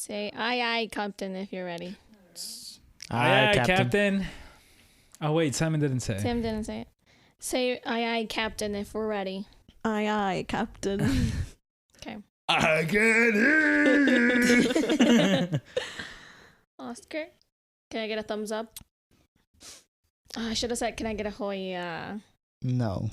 Say aye, Captain, if you're ready. Aye, Captain. Oh, wait, Simon didn't say. Sam didn't say it. Say aye, Captain, if we're ready. Aye, Captain. Okay. I get it. Oscar, can I get a thumbs up? Oh, I should have said, can I get a hoy? No.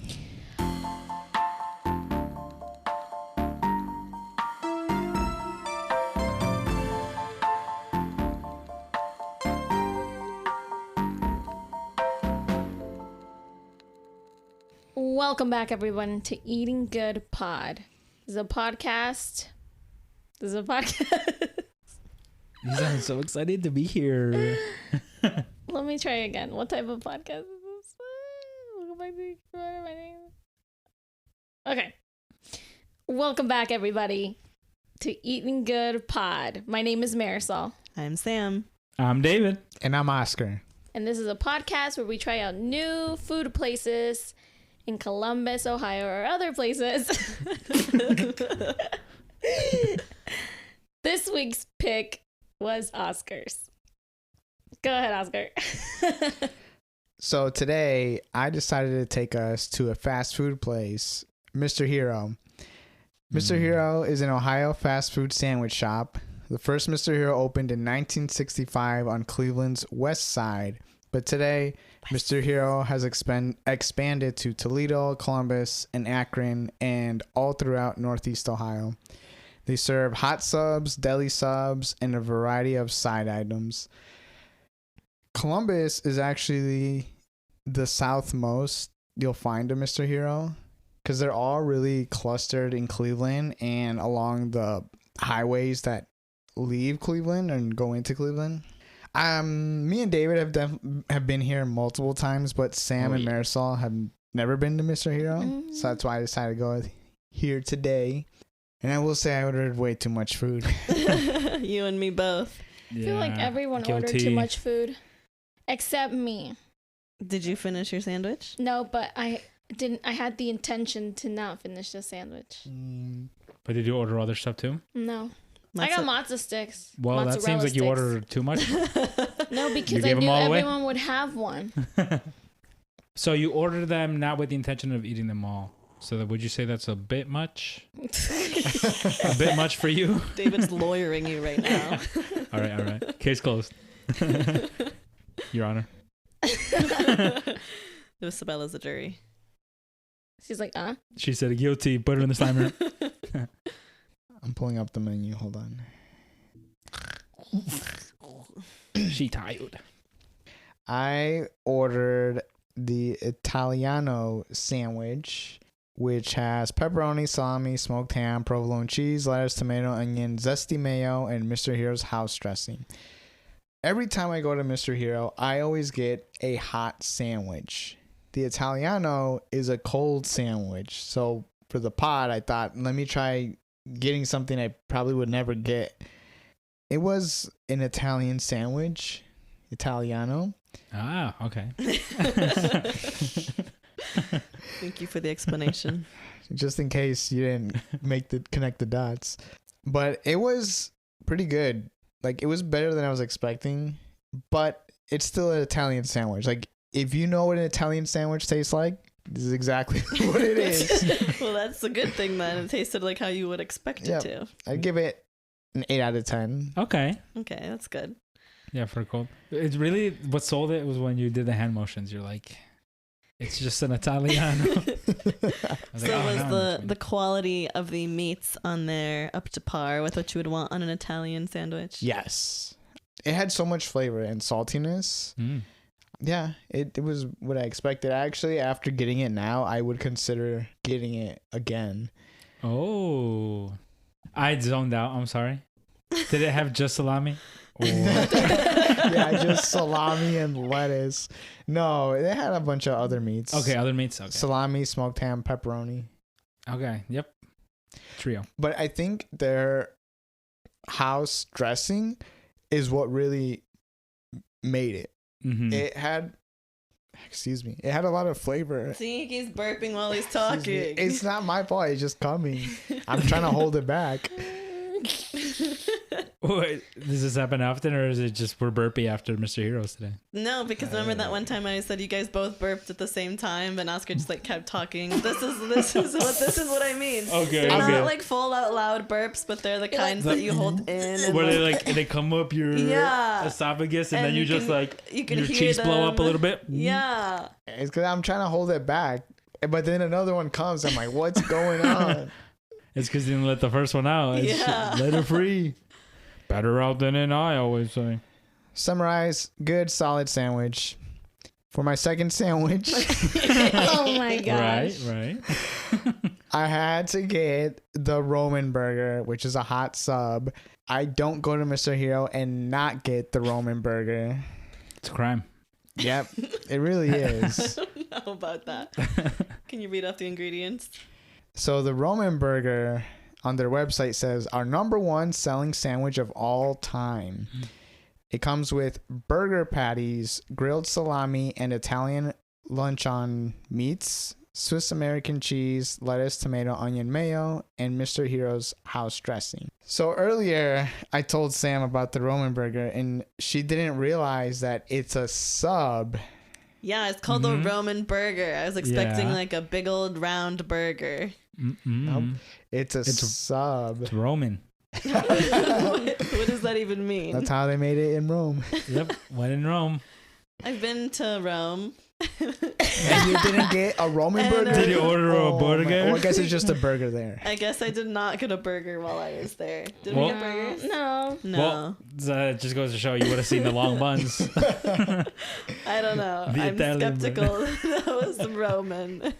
Welcome back, everyone, to Eating Good Pod. This is a podcast. You sound so excited to be here. Let me try again. What type of podcast is this? Welcome back to my name. Okay. Welcome back, everybody, to Eating Good Pod. My name is Marisol. I'm Sam. I'm David. And I'm Oscar. And this is a podcast where we try out new food places in Columbus, Ohio, or other places. This week's pick was Oscar's. Go ahead, Oscar. So today, I decided to take us to a fast food place, Mr. Hero. Mr. Hero is an Ohio fast food sandwich shop. The first Mr. Hero opened in 1965 on Cleveland's west side. But today, Mr. Hero has expanded to Toledo, Columbus, and Akron, and all throughout Northeast Ohio. They serve hot subs, deli subs, and a variety of side items. Columbus is actually the southmost you'll find a Mr. Hero, because they're all really clustered in Cleveland and along the highways that leave Cleveland and go into Cleveland. Me and David have been here multiple times, but Sam and Marisol have never been to Mr. Hero, so that's why I decided to go here today. And I will say I ordered way too much food. You and me both. I feel like everyone ordered too much food, except me. Did you finish your sandwich? No, but I didn't. I had the intention to not finish the sandwich. But did you order other stuff too? No. I got matzo sticks. Well, that seems like you ordered too much. No, because I knew everyone would have one. So you ordered them not with the intention of eating them all. So would you say that's a bit much? A bit much for you? David's lawyering you right now. All right. Case closed. Your Honor. Isabella's a jury. She's like, She said guilty. Put her in the timer. I'm pulling up the menu. Hold on. She tired. I ordered the Italiano sandwich, which has pepperoni, salami, smoked ham, provolone cheese, lettuce, tomato, onion, zesty mayo, and Mr. Hero's house dressing. Every time I go to Mr. Hero, I always get a hot sandwich. The Italiano is a cold sandwich. So for the pod, I thought, let me try getting something I probably would never get. It was an Italian sandwich, Italiano. Ah, okay. Thank you for the explanation. Just in case you didn't connect the dots. But it was pretty good. Like, it was better than I was expecting, but it's still an Italian sandwich. Like, if you know what an Italian sandwich tastes like, this is exactly what it is. Well, that's a good thing then. It tasted like how you would expect it to. I'd give it an 8 out of 10. Okay, that's good. Yeah, for cold. It's really what sold it was when you did the hand motions. You're like, it's just an Italiano. Was the quality of the meats on there up to par with what you would want on an Italian sandwich? Yes. It had so much flavor and saltiness. Yeah, it was what I expected. Actually, after getting it now, I would consider getting it again. Oh, I zoned out. I'm sorry. Did it have just salami? Yeah, just salami and lettuce. No, it had a bunch of other meats. Okay, other meats. Okay. Salami, smoked ham, pepperoni. Okay, yep. Trio. But I think their house dressing is what really made it. Mm-hmm. It had a lot of flavor. See, he's burping while he's talking. It's not my fault. It's just coming. I'm trying to hold it back. Wait, does this happen often, or is it just we're burpy after Mr. Heroes today? No, because remember that one time I said you guys both burped at the same time, and Oscar just like kept talking. This is what I mean. Okay, They're okay. not like full out loud burps, but they're the kinds that you hold in. And Where they come up your esophagus, and then you just you can your hear cheeks blow up a little bit. Yeah. It's because I'm trying to hold it back, but then another one comes. I'm like, what's going on? It's because you didn't let the first one out. Let it free. Better out than in, I always say. Summarize, good, solid sandwich. For my second sandwich, Oh my gosh. Right. I had to get the Roman burger, which is a hot sub. I don't go to Mr. Hero and not get the Roman burger. It's a crime. Yep, it really is. I don't know about that. Can you read off the ingredients? So the Roman burger on their website says our #1 selling sandwich of all time. It comes with burger patties, grilled salami, and Italian luncheon meats, Swiss American cheese, lettuce, tomato, onion, mayo, and Mr. Hero's house dressing. So earlier I told Sam about the Roman burger, and she didn't realize that it's a sub. Yeah, it's called the Roman burger. I was expecting Yeah. like a big old round burger. Nope. It's a sub. It's Roman. What does that even mean? That's how they made it in Rome. Yep. When in Rome. I've been to Rome. And you didn't get a Roman burger? Did you order a burger? Well, I guess it's just a burger there. I guess I did not get a burger while I was there. Did Well- we get burgers? No. No. Well, that just goes to show you would have seen the long buns. I don't know. The I'm Italian skeptical that was Roman.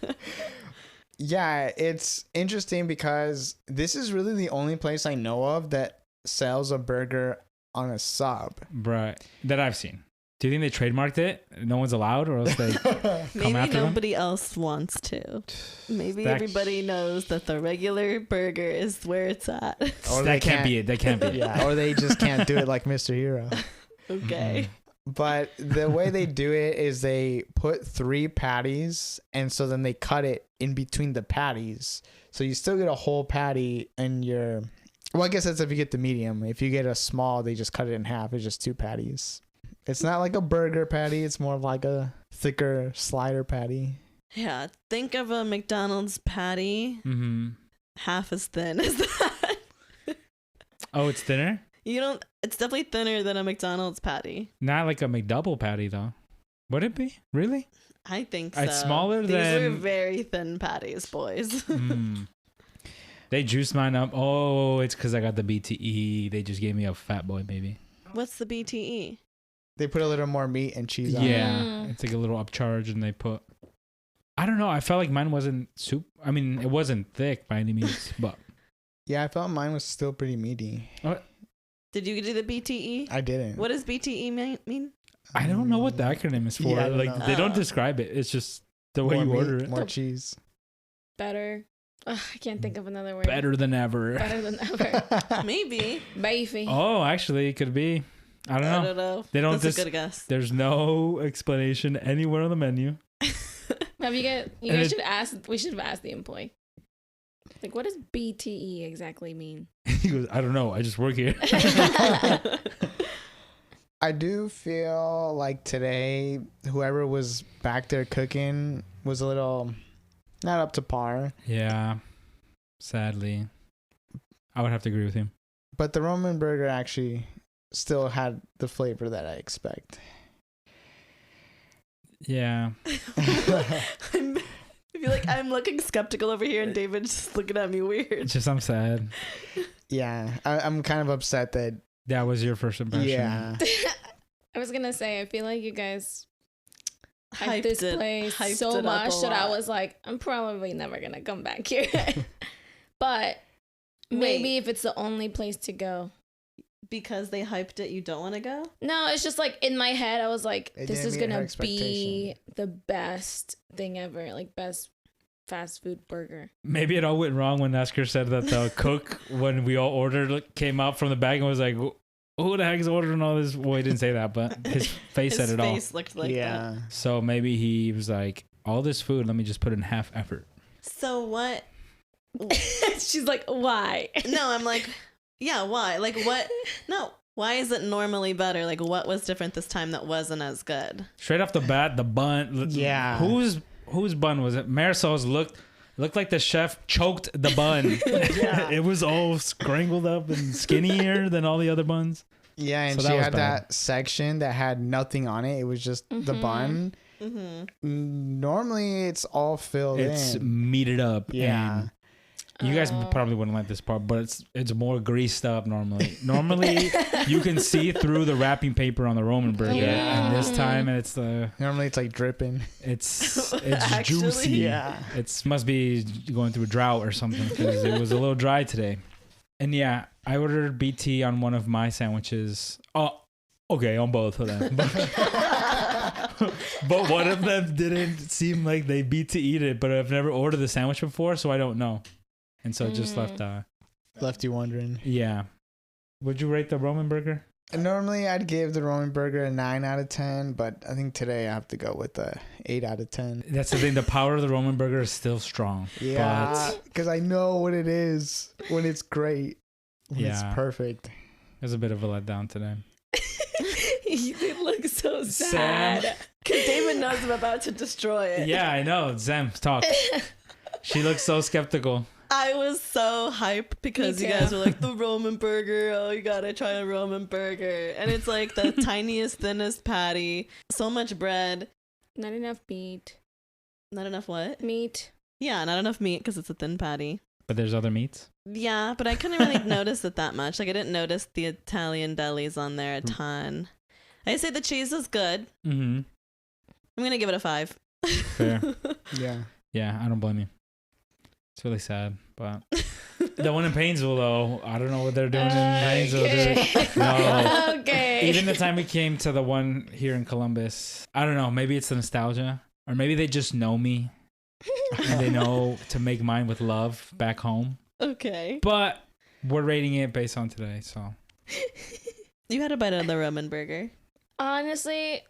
Yeah, it's interesting because this is really the only place I know of that sells a burger on a sub. Right. That I've seen. Do you think they trademarked it? No one's allowed, or else they come Maybe after them? nobody else wants to. Maybe That- everybody knows that the regular burger is where it's at. Or they That can't be it. That can't be it. Yeah, or they just can't do it like Mr. Hero. Okay. But the way they do it is they put 3 patties, and so then they cut it in between the patties. So you still get a whole patty in your... Well, I guess that's if you get the medium. If you get a small, they just cut it in half. It's just 2 patties. It's not like a burger patty. It's more of like a thicker slider patty. Yeah, think of a McDonald's patty half as thin as that. Oh, it's thinner? It's definitely thinner than a McDonald's patty. Not like a McDouble patty, though. Would it be? Really? I think so. It's smaller These than... were very thin patties, boys. They juiced mine up. Oh, it's because I got the BTE. They just gave me a fat boy, maybe. What's the BTE? They put a little more meat and cheese on it. Yeah. It's like a little upcharge, and they put... I don't know. I felt like mine wasn't soup. I mean, it wasn't thick by any means, but... Yeah, I felt mine was still pretty meaty. Did you do the BTE? I didn't. What does BTE mean? I don't know what the acronym is for. Yeah, I don't like know. they don't describe it. It's just the way More you meat, order it. More cheese. Better. Ugh, I can't think of another word. Better than ever. Better than ever. Maybe. Beefy. Oh, actually, it could be. I don't know. They don't. That's a good guess. There's no explanation anywhere on the menu. Have you guys? You And guys it- should ask. We should have asked the employee. Like, what does BTE exactly mean? He goes, I don't know. I just work here. I do feel like today, whoever was back there cooking was a little not up to par. Yeah. Sadly, I would have to agree with him. But the Roman burger actually still had the flavor that I expect. Yeah. I feel like I'm looking skeptical over here, and David's just looking at me weird. It's just I'm sad. Yeah, I'm kind of upset that. That was your first impression. Yeah, I was gonna say, I feel like you guys hyped Hyped this it- place hyped so it up a much that I lot. was like, I'm probably never gonna come back here. But maybe Wait. if it's the only place to go. Because they hyped it, you don't want to go? No, it's just like in my head, I was like, It this didn't is meet her gonna expectation. be the best thing ever, like best fast food burger. Maybe it all went wrong when Oscar said that the cook, when we all ordered, came out from the bag and was like, who the heck is ordering all this? Well, he didn't say that, but his face said it all. His face looked like that. yeah. So maybe he was like, all this food, let me just put in half effort. So what? She's like, why? No, I'm like, Yeah, why? Like, what? No. Why is it normally better? Like, what was different this time that wasn't as good? Straight off the bat, the bun. Yeah. Whose bun was it? Marisol's looked like the chef choked the bun. It was all scrangled up and skinnier than all the other buns. Yeah, and So she that was had bad. that section that had nothing on it. It was just the bun. Normally, it's all filled It's in. meated up. Yeah. and you guys probably wouldn't like this part, but it's more greased up normally. Normally, you can see through the wrapping paper on the Roman burger, and this time Normally, it's like dripping. it's Actually, juicy. Yeah. It must be going through a drought or something because it was a little dry today. And yeah, I ordered BT on one of my sandwiches. Oh, okay, on both of them. But one of them didn't seem like they beat to eat it, but I've never ordered the sandwich before, so I don't know. And so it just left, Left you wondering. yeah. Would you rate the Roman burger? Normally, I'd give the Roman burger a 9 out of 10, but I think today I have to go with a 8 out of 10. That's the thing. The power of the Roman burger is still strong. Yeah, because I know what it is when it's great. When it's perfect. It was a bit of a letdown today. You look so Sam. sad. Because David knows I'm about to destroy it. Yeah, I know. Zem, talk. She looks so skeptical. I was so hyped because Me you too. guys were like, the Roman burger. Oh, you gotta try a Roman burger. And it's like the tiniest, thinnest patty. So much bread. Not enough meat. Not enough what? Meat. Yeah, not enough meat because it's a thin patty. But there's other meats. Yeah, but I couldn't really notice it that much. Like, I didn't notice the Italian delis on there a ton. I say the cheese is good. Mm-hmm. I'm gonna give it a 5. Fair. Yeah. Yeah, I don't blame you. It's really sad, but the one in Painesville, though, I don't know what they're doing in Painesville. No. Okay. Even the time we came to the one here in Columbus, I don't know. Maybe it's the nostalgia, or maybe they just know me and they know to make mine with love back home. Okay. But we're rating it based on today, so. You had a bite of the Roman burger. Honestly,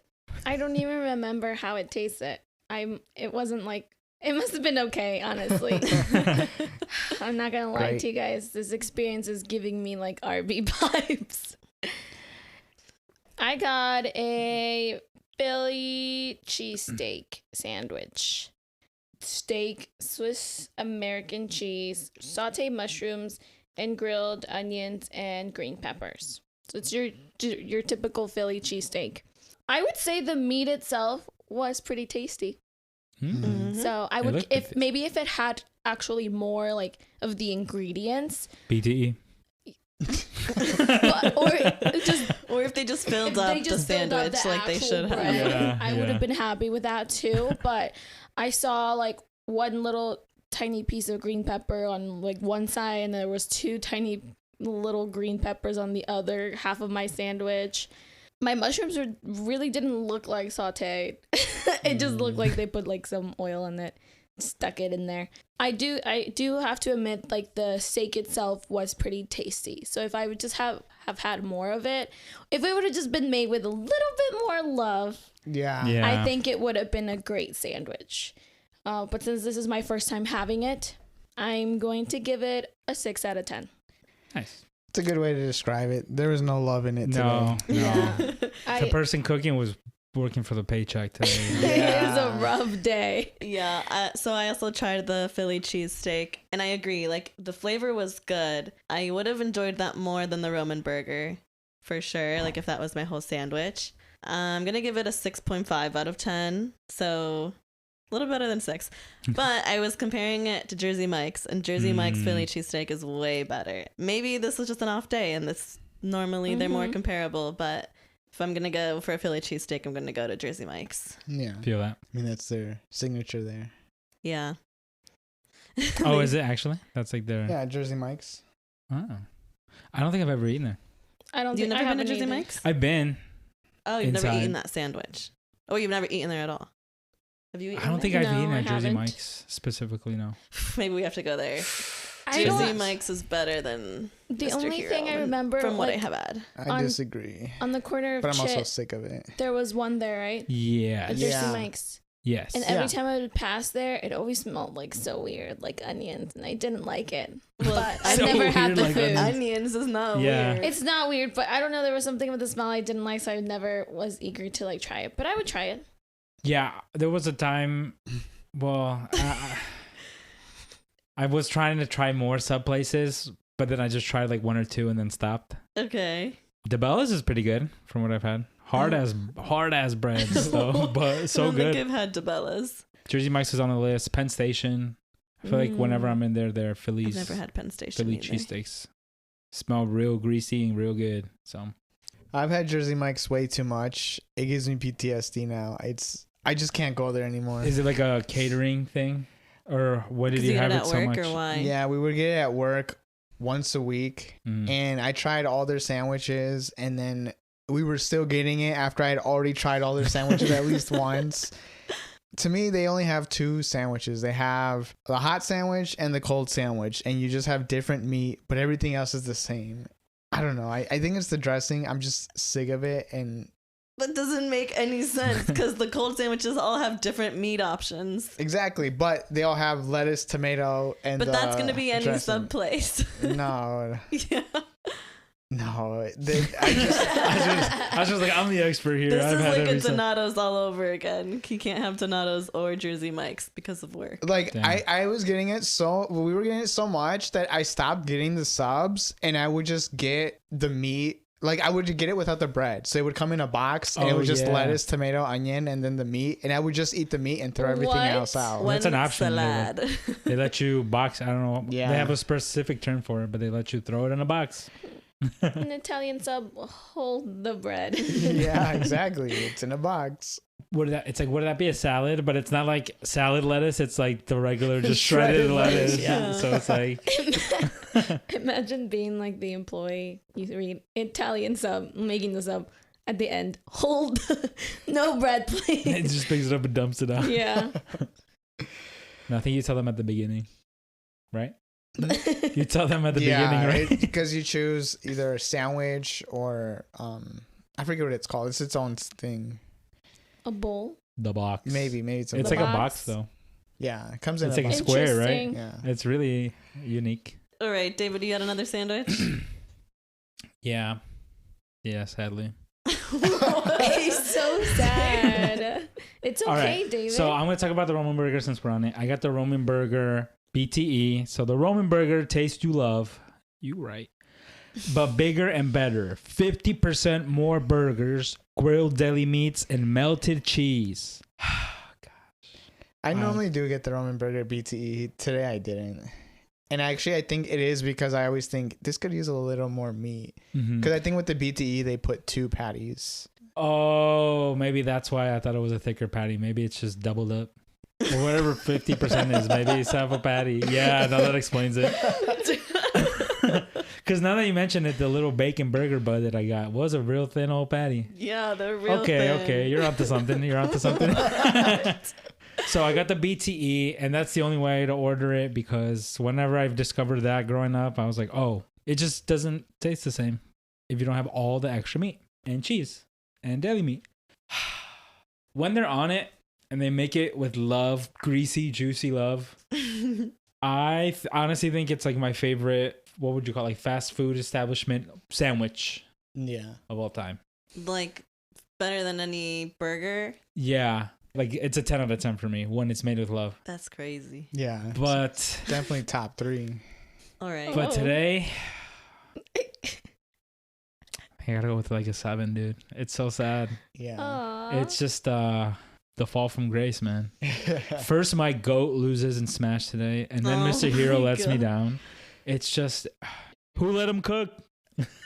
I don't even remember how it tasted. It wasn't like, it must have been okay, honestly. I'm not gonna lie to you guys. This experience is giving me like RB vibes. I got a Philly cheesesteak sandwich. Steak, Swiss American cheese, sauteed mushrooms, and grilled onions and green peppers. So it's your typical Philly cheesesteak. I would say the meat itself was pretty tasty. So I would, if it had actually more like of the ingredients, BTE. Or if they just filled up the sandwich like they should have. Yeah, I would have been happy with that too. But I saw like one little tiny piece of green pepper on like one side, and there was 2 tiny little green peppers on the other half of my sandwich. My mushrooms really didn't look like sauteed. It just looked like they put like some oil in it, stuck it in there. I do have to admit, like the steak itself was pretty tasty. So if I would just have had more of it, if it would have just been made with a little bit more love, Yeah. I think it would have been a great sandwich. But since this is my first time having it, I'm going to give it a 6 out of 10. Nice. It's a good way to describe it. There was no love in it No, today. Yeah. The person cooking was working for the paycheck today. It was a rough day. Yeah, so I also tried the Philly cheesesteak, and I agree. Like, the flavor was good. I would have enjoyed that more than the Roman burger, for sure. Like, if that was my whole sandwich. I'm going to give it a 6.5 out of 10. So, a little better than 6. But I was comparing it to Jersey Mike's, and Jersey Mike's Philly cheesesteak is way better. Maybe this was just an off day, and normally they're more comparable, but if I'm going to go for a Philly cheesesteak, I'm going to go to Jersey Mike's. Yeah. Feel that. I mean, that's their signature there. Yeah. Oh, is it actually? That's like their. Yeah, Jersey Mike's. Oh. I don't think I've ever eaten it. I don't You've think I never been haven't to Jersey either. Mike's? I've been. Oh, you've never inside. eaten that sandwich. Oh, you've never eaten there at all. Have you eaten I don't think there? I've No, eaten I at Jersey haven't. Mike's specifically, no. Maybe we have to go there. I Jersey don't- Mike's is better than The Mr. only Hero thing I remember, from what I like, have had. I disagree. on the corner of But I'm also Chit, sick of it. there was one there, right? Yeah. At Jersey Yeah. Mike's. Yes. And every Yeah. time I would pass there, it always smelled like so weird, like onions, and I didn't like it. Well, But I've So never had weird, the like food. Onions is not Yeah. weird. It's not weird, but I don't know. There was something with the smell I didn't like, so I never was eager to like try it. But I would try it. Yeah, there was a time. Well, I was trying to try more sub places, but then I just tried like one or two and then stopped. Okay. DeBella's is pretty good from what I've had. Hard as breads though, but so I don't good. think I've had DeBella's. Jersey Mike's is on the list. Penn Station. I feel like whenever I'm in there, they're I've Philly's never had Penn Station Philly either. cheesesteaks. Smell real greasy and real good. So I've had Jersey Mike's way too much. It gives me PTSD now. I just can't go there anymore. is it like a catering thing, or what did 'Cause you get have it it at so work much? or why? Yeah, we would get it at work once a week, Mm. and I tried all their sandwiches, and then we were still getting it after I had already tried all their sandwiches at least once. To me, they only have two sandwiches. They have the hot sandwich and the cold sandwich, and you just have different meat, but everything else is the same. I don't know. I think it's the dressing. I'm just sick of it, and That doesn't make any sense because the cold sandwiches all have different meat options. exactly. But they all have lettuce, tomato, and But that's going to be any dressing. sub place. No, Yeah. no. I was just like, I'm the expert here. This I've is had like a every sub. Donatos all over again. He can't have Donatos or Jersey Mike's because of work. Like Damn. I was getting it we were getting it so much that I stopped getting the subs and I would just get the meat. Like I would get it without the bread. So it would come in a box and it Oh, was just yeah. lettuce, tomato, onion, and then the meat. And I would just eat the meat and throw everything What? else out. Well, that's an One option, Salad. They let you box. I don't know. Yeah. They have a specific term for it, but they let you throw it in a box. An Italian sub, hold the bread. Yeah, exactly. It's in a box. Would that be a salad? But it's not like salad lettuce. It's like the regular, just Shredded shredded lettuce. lettuce, yeah. So it's like, Imagine being like the employee. You read Italian sub, making the sub. At the end, hold no bread, it please. just picks it up and dumps it out. Yeah. No, I think you tell them at the beginning, right? You tell them at the beginning, right? Because you choose either a sandwich or I forget what it's called. It's its own thing. A bowl. The box. Maybe it's It's The like a box. box though. yeah. It comes in It's a like a box. square, right? Interesting. Yeah. It's really unique. All right, David, you had another sandwich? Yeah. Yeah, sadly. He's so sad. It's okay, All right. David. So I'm going to talk about the Roman burger since we're on it. I got the Roman burger BTE. So the Roman burger, taste you love. You right. But bigger and better. 50% more burgers, grilled deli meats, and melted cheese. I normally do get the Roman burger BTE. Today I didn't. And actually, I think it is because I always think this could use a little more meat. Mhm. Because I think with the BTE, they put 2 patties. Oh, maybe that's why I thought it was a thicker patty. Maybe it's just doubled up. Or whatever 50% is. Maybe it's half a patty. Yeah, now that explains it. Because now that you mention it, the little bacon burger bud that I got was a real thin old patty. Yeah, they're real Okay, thin. okay. You're onto something. You're onto something. So I got the BTE, and that's the only way to order it because whenever I've discovered that growing up, I was like, oh, it just doesn't taste the same if you don't have all the extra meat and cheese and deli meat. When they're on it and they make it with love, greasy, juicy love, I honestly think it's like my favorite, what would you call it, like fast food establishment sandwich Yeah. of all time. Like, better than any burger? Yeah. Like it's a 10 out of 10 for me when it's made with love. That's crazy. Yeah. But Definitely top 3. All right. but Whoa. today I gotta go with like a 7, dude. It's so sad. Yeah. Aw. It's just the fall from grace, man. First my goat loses in Smash today, and then Oh Mr. Hero my lets me God. down. It's just who let him cook?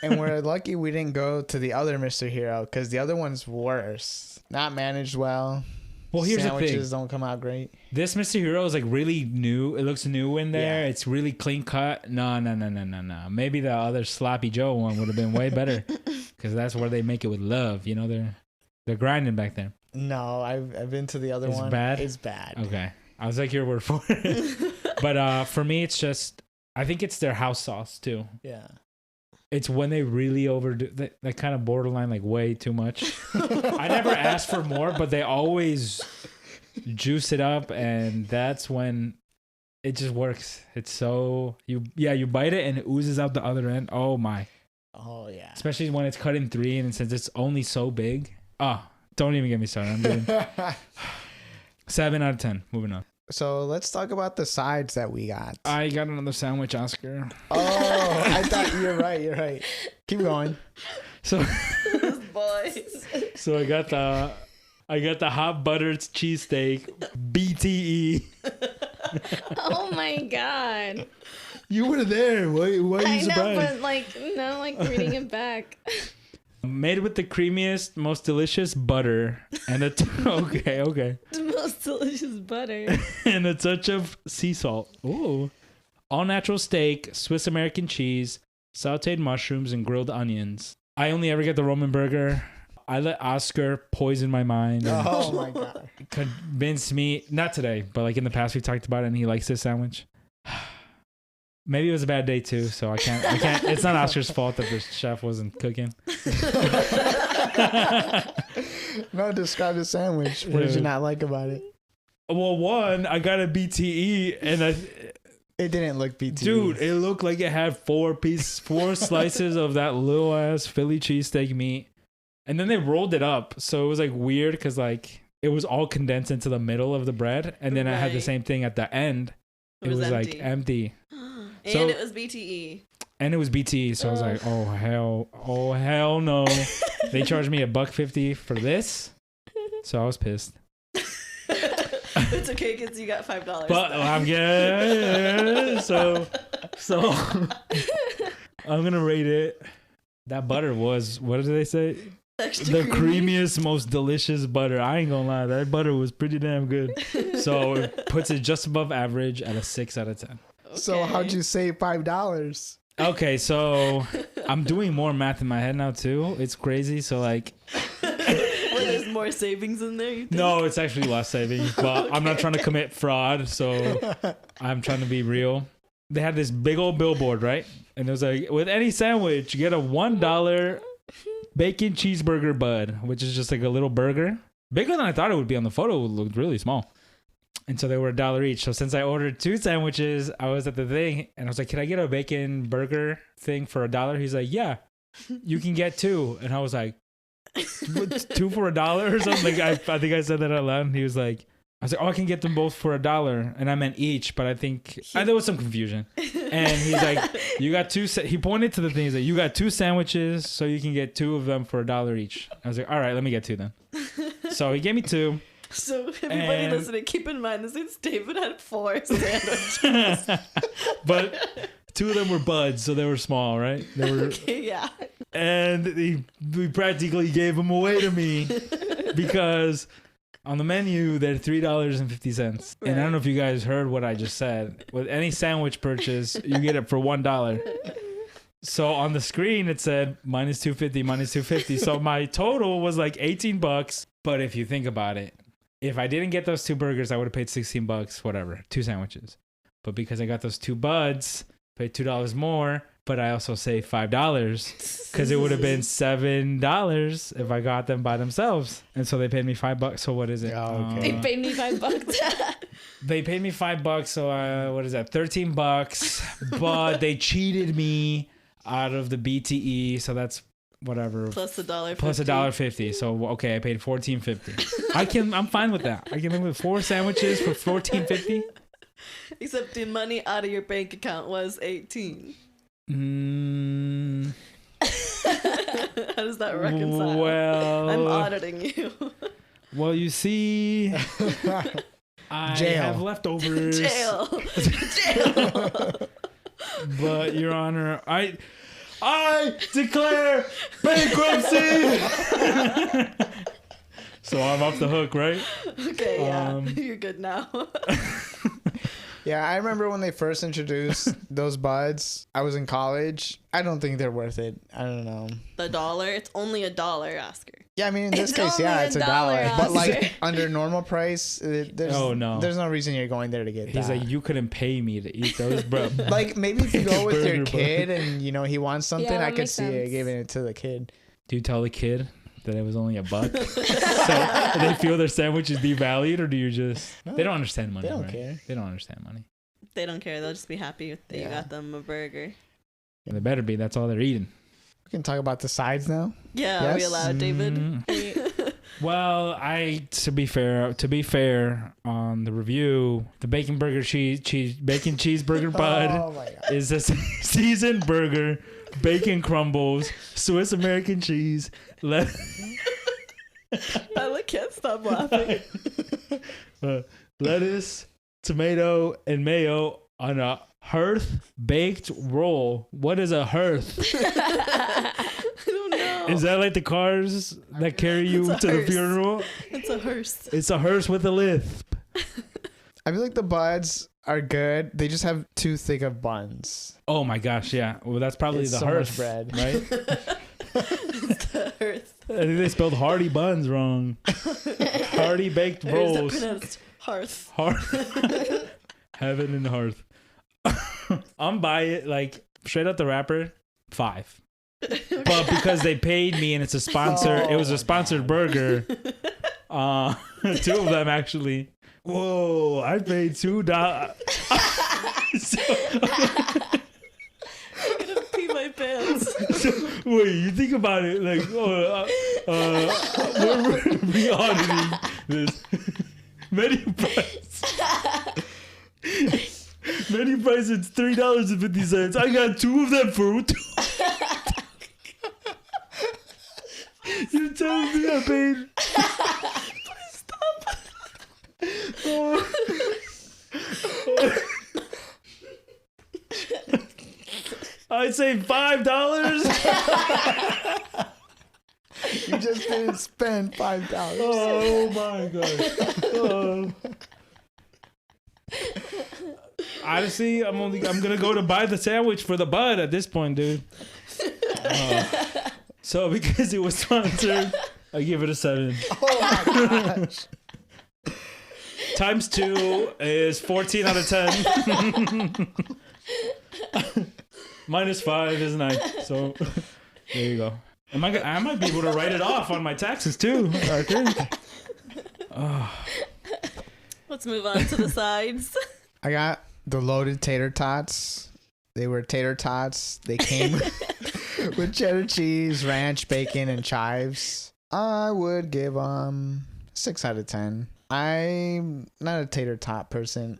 And we're lucky we didn't go to the other Mr. Hero because the other one's worse. Not managed well. Well, here's Sandwiches the thing. don't come out great. This Mr. Hero is like really new. It looks new in there. Yeah. It's really clean cut. No. Maybe the other Sloppy Joe one would have been way better because that's where they make it with love. You know, they're grinding back there. No, I've been to the other It's one. bad? It's bad. Okay. I was like your word for it. But for me, it's just, I think it's their house sauce too. Yeah. It's when they really overdo that kind of borderline, like way too much. I never asked for more, but they always juice it up, and that's when it just works. It's so you bite it and it oozes out the other end. Oh my. Oh yeah. Especially when it's cut in 3 and since it's only so big. Don't even get me started. I'm doing 7 out of 10. Moving on. So let's talk about the sides that we got. I got another sandwich, Oscar. Oh, I thought you're right. Keep going. So Boys. So I got the hot buttered cheesesteak BTE. Oh my god. You were there. Why are you I surprised? know, but reading it back. Made with the creamiest, most delicious butter and okay. The most delicious butter. And a touch of sea salt. Ooh. All natural steak, Swiss American cheese, sauteed mushrooms, and grilled onions. I only ever get the Roman burger. I let Oscar poison my mind. And Oh my god. convince me, not today, but like in the past we talked about it and he likes this sandwich. Maybe it was a bad day too, so I can't. It's not Oscar's fault that the chef wasn't cooking. No, describe the sandwich. What did you not like about it? Well, one, I got a BTE and It didn't look BT. dude, it looked like it had 4 slices of that little ass Philly cheesesteak meat. And then they rolled it up. So it was like weird because like it was all condensed into the middle of the bread. And then I had the Right. same thing at the end. It was like empty. And So- it was BTE. And it was BT, so I was like, oh hell no. They charged me $1.50 for this. So I was pissed. It's okay because you got $5. But I'm getting so I'm gonna rate it. That butter was, what did they say? Extra The creamy. creamiest, most delicious butter. I ain't gonna lie, that butter was pretty damn good. So it puts it just above average at a 6 out of 10. So how'd you save $5? Okay, so I'm doing more math in my head now too. It's crazy. So like, Well, there's more savings in there. You think? no, it's actually less savings, but I'm not trying to commit fraud, so I'm trying to be real. They had this big old billboard, right? And it was like, with any sandwich, you get a $1 bacon cheeseburger bud, which is just like a little burger. Bigger than I thought it would be on the photo. It looked really small. And so they were $1 each. So since I ordered 2 sandwiches, I was at the thing and I was like, can I get a bacon burger thing for $1? He's like, yeah, you can get 2. And I was like, 2 for $1 or something? Like, I think I said that out loud. And he was like, I was like, oh, I can get them both for $1. And I meant each, but I think there was some confusion. And he's like, you got 2. He pointed to the thing. He's like, you got 2 sandwiches, so you can get 2 of them for $1 each. I was like, all right, let me get 2 then. So he gave me 2. So everybody And- listening, keep in mind this is David had 4 sandwiches. But 2 of them were buds, so they were small, right? They were, Okay, yeah. and we practically gave them away to me because on the menu they're $3.50. And I don't know if you guys heard what I just said. With any sandwich purchase, you get it for $1. So on the screen it said minus $2.50. So my total was like $18. But if you think about it, if I didn't get those 2 burgers, I would have paid $16, whatever, 2 sandwiches. But because I got those 2 buds, paid $2 more, but I also saved $5 because it would have been $7 if I got them by themselves. And so they paid me $5. So what is it? Oh, okay. They paid me $5. They paid me $5. So what is that? $13. But they cheated me out of the BTE. So that's whatever. Plus $1.50. Plus $1.50. So okay, I paid $14.50. I'm fine with that. I can live with 4 sandwiches for $14.50. Except the money out of your bank account was 18. How does that reconcile? Well, I'm auditing you. Well, you see, I Jail. have leftovers. Jail. But Your Honor, I declare bankruptcy. So I'm off the hook, right? Okay, yeah. Um, You're good now. Yeah, I remember when they first introduced those buds. I was in college. I don't think they're worth it. I don't know. The $1? It's only $1, Oscar. Yeah, I mean, in this It's case, yeah, only it's $1. $1, But like Oscar. under normal price, there's Oh, no. there's no reason you're going there to get He's that. like, you couldn't pay me to eat those, bro. Like maybe if you go with your Burger kid and he wants something, Yeah, I that could makes see it sense. giving it to the kid. Do you tell the kid? that it was only $1. So they feel their sandwich is devalued, or do you just? They don't understand money. They don't right? care. They don't understand money. They don't care. They'll just be happy that you got them a burger. They better be. That's all they're eating. We can talk about the sides now. Yeah, are we Yes? allowed, David? Well, to be fair, on the review, the bacon burger bacon cheeseburger bud Oh my god. is a seasoned burger, bacon crumbles, Swiss American cheese, I can't stop laughing. lettuce, tomato, and mayo on a hearth baked roll. What is a hearth? I don't know. Is that like the cars that carry you It's a to the hearse. funeral? It's a hearse. It's a hearse with a lisp. I feel like the buds are good. They just have too thick of buns. Oh my gosh, yeah. Well, that's probably It's the so much hearth, bread. right? It's the hearse. I think they spelled hearty buns wrong. Hearty baked Or is it rolls. pronounced hearth? Hearth. Heaven and hearth. I'm by it, like straight out the wrapper, 5. But because they paid me and it's a sponsor, it was a sponsored burger. 2 of them actually. Whoa! I paid $2. I'm gonna pee my pants. Wait, you think about it, like, we're re-auditing this menu price. Menu price is $3.50. I got 2 of them for $2. You're telling me I paid? Please stop. I'd say $5. You just didn't spend $5. Oh my god. Honestly, I'm gonna go to buy the sandwich for the bud at this point, dude. So because it was sponsored, I give it a 7. Oh my gosh. Times 2 is 14 out of 10. Minus 5 is 9. So there you go. I might be able to write it off on my taxes too, Arthur. Let's move on to the sides. I got the loaded tater tots. They were tater tots. They came with cheddar cheese, ranch, bacon, and chives. I would give 6 out of 10. I'm not a tater tot person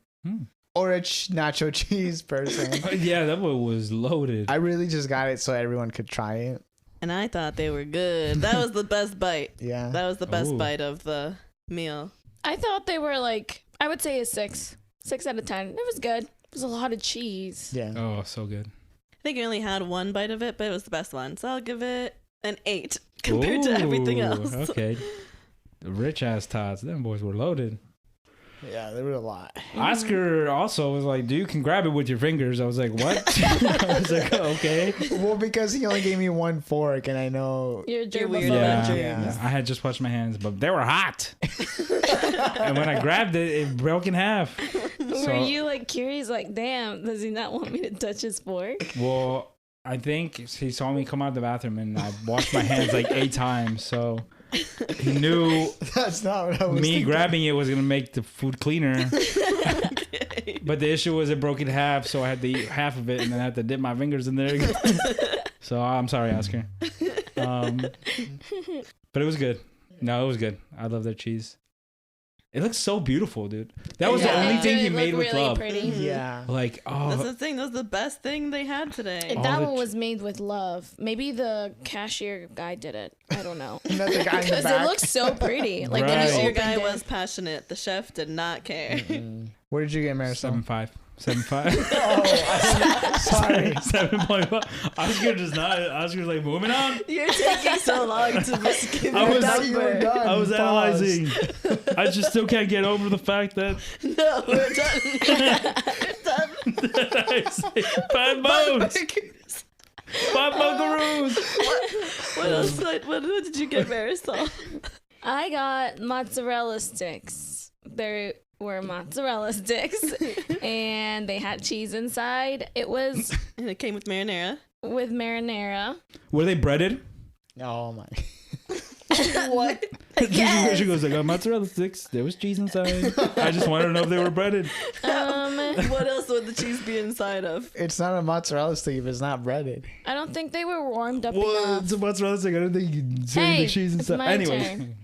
or a nacho cheese person. Yeah, that one was loaded. I really just got it so everyone could try it. And I thought they were good. That was the best bite. Yeah. That was the best Ooh. bite of the meal. I thought they were like, I would say a 6. 6 out of 10. It was good. It was a lot of cheese. Yeah. Oh, so good. I think I only had one bite of it, but it was the best one. So I'll give it an 8 compared to everything Ooh, else. Okay. The rich ass tots. Them boys were loaded. Yeah, there were a lot. Oscar also was like, dude, you can grab it with your fingers. I was like, what? I was like, okay. Well, because he only gave me 1 fork, and I know. You're a You're weird germaphobe. about Yeah, germs. I had just washed my hands, but they were hot. And when I grabbed it, it broke in half. Were you like curious, like, damn, does he not want me to touch his fork? Well, I think he saw me come out the bathroom and I washed my hands like 8 times. So he knew That's not what I was me thinking. grabbing it was going to make the food cleaner. But the issue was it broke in half, so I had to eat half of it and then I had to dip my fingers in there. So I'm sorry, Oscar. But it was good. No, it was good. I love their cheese. It looks so beautiful, dude. That was the Yeah. only It thing did he look made with really love. pretty. Yeah. Like, That's oh, the thing. That was the best thing they had today. All That the one was made with love. Maybe the cashier guy did it. I don't know. Not the guy in the Because it back. looks so pretty. Like Right. when The you cashier opened guy it. was passionate. The chef did not care. What did you get, Marisol? 7.5. 7.5. Oh, sorry. 7.5. Oscar does not. Oscar's like, moving on. You're taking so long to just give I your was- You were number. done. I was Pause. analyzing. I just still can't get over the fact that No, we're done. We're done. I say 5 bones. 5 buckaroos. What else? What did you get, Marisol? I got mozzarella sticks. There were mozzarella sticks and they had cheese inside. It was And it came with marinara. with marinara. Were they breaded? Oh my. What? Yes. She goes, I got mozzarella sticks. There was cheese inside. I just wanted to know if they were breaded. What else would the cheese be inside of? It's not a mozzarella stick if it's not breaded. I don't think they were warmed up Well, enough. it's a mozzarella stick. I don't think you can say Hey, the cheese it's inside. my Anyway.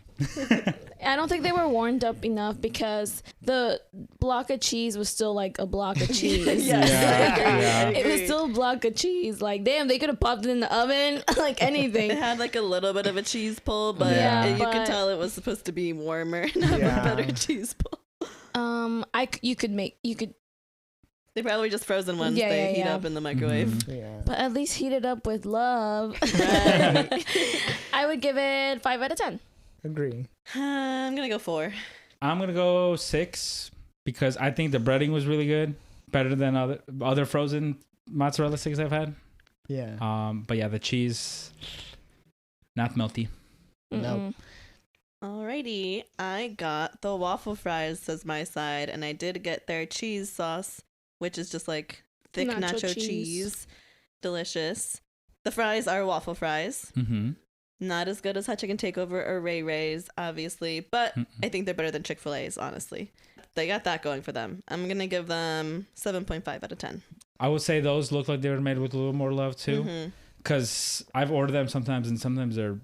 I don't think they were warmed up enough because the block of cheese was still like a block of cheese. Yes, Yeah, I agree. yeah. I It was agree. still a block of cheese. Like, damn, they could have popped it in the oven, like anything. It had like a little bit of a cheese pull, but Yeah. you but- could tell it was supposed to be warmer and have Yeah. a better cheese pull. You could, They probably just frozen ones Yeah, they yeah, heat yeah. up in the microwave. Mhm. Yeah. but at least heat it up with love. Right. I would give it 5 out of 10. Agree. I'm gonna go 4. I'm going to go 6 because I think the breading was really good. Better than other frozen mozzarella sticks I've had. Yeah. But yeah, the cheese, not melty. Nope. Alrighty, I got the waffle fries as my side, and I did get their cheese sauce, which is just like thick Nacho nacho cheese. cheese. Delicious. The fries are waffle fries. Mm-hmm. Not as good as Hot Chicken Takeover or Ray Ray's, obviously, but I think they're better than Chick-fil-A's, honestly. They got that going for them. I'm going to give them 7.5 out of 10. I would say those look like they were made with a little more love too, Mhm. because I've ordered them sometimes and sometimes they're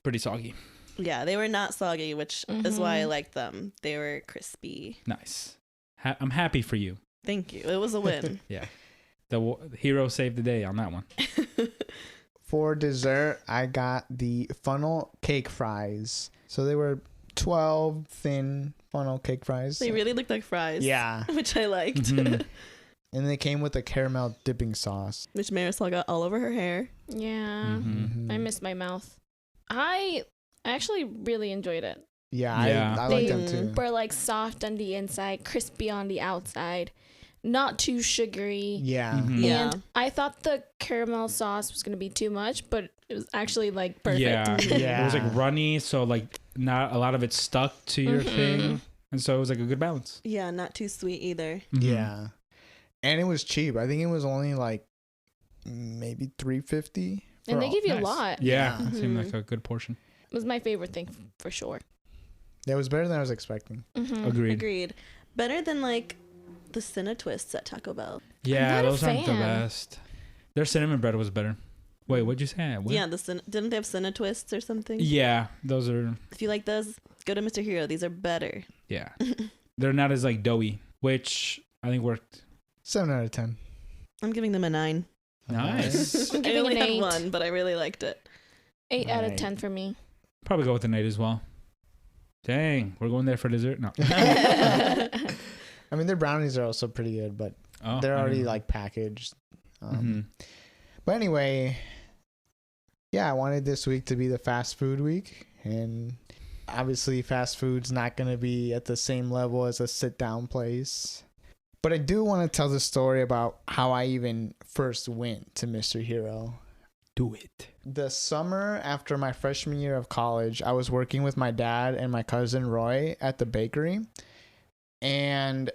pretty soggy. Yeah, they were not soggy, which is why I Mhm. liked them. They were crispy. Nice. I'm happy for you. Thank you. It was a win. Yeah. The hero saved the day on that one. For dessert, I got the funnel cake fries. So they were 12 thin funnel cake fries. They really looked like fries. Yeah. Which I liked. Mhm. And they came with a caramel dipping sauce. Which Marisol got all over her hair. Yeah. Mhm. I missed my mouth. I actually really enjoyed it. Yeah, Yeah. I like They them too. were like soft on the inside, crispy on the outside, not too sugary. Yeah. Mhm. Yeah. And I thought the caramel sauce was gonna be too much, but it was actually like perfect. Yeah. Yeah. It was like runny, so like not a lot of it stuck to your Mhm. thing, and so it was like a good balance. Yeah, not too sweet either. Mhm. Yeah. And it was cheap. I think it was only like maybe $3.50. And they give you Nice. a lot. Yeah, Yeah. it seemed Mhm. like a good portion. It was my favorite thing for sure. That was better than I was expecting. Mhm. Agreed. Agreed. Better than like the Cinna Twists at Taco Bell. Yeah, not a those aren't the fan. best. Their cinnamon bread was better. Wait, what'd you say? What? Yeah, didn't they have Cinna Twists or something? Yeah, those are. If you like those, go to Mr. Hero. These are better. Yeah, they're not as like doughy, which I think worked. 7 out of 10. I'm giving them a 9. Nice. I'm I giving only an had 8. one, but I really liked it. 8 out of Right. 10 for me. Probably go with an 8 as well. Dang, we're going there for dessert. No. I mean, their brownies are also pretty good, but Oh, they're I already didn't know. like packaged. Mhm. But anyway, yeah, I wanted this week to be the fast food week. And obviously, fast food's not going to be at the same level as a sit down place. But I do want to tell the story about how I even first went to Mr. Hero. Do it. The summer after my freshman year of college, I was working with my dad and my cousin Roy at the bakery. And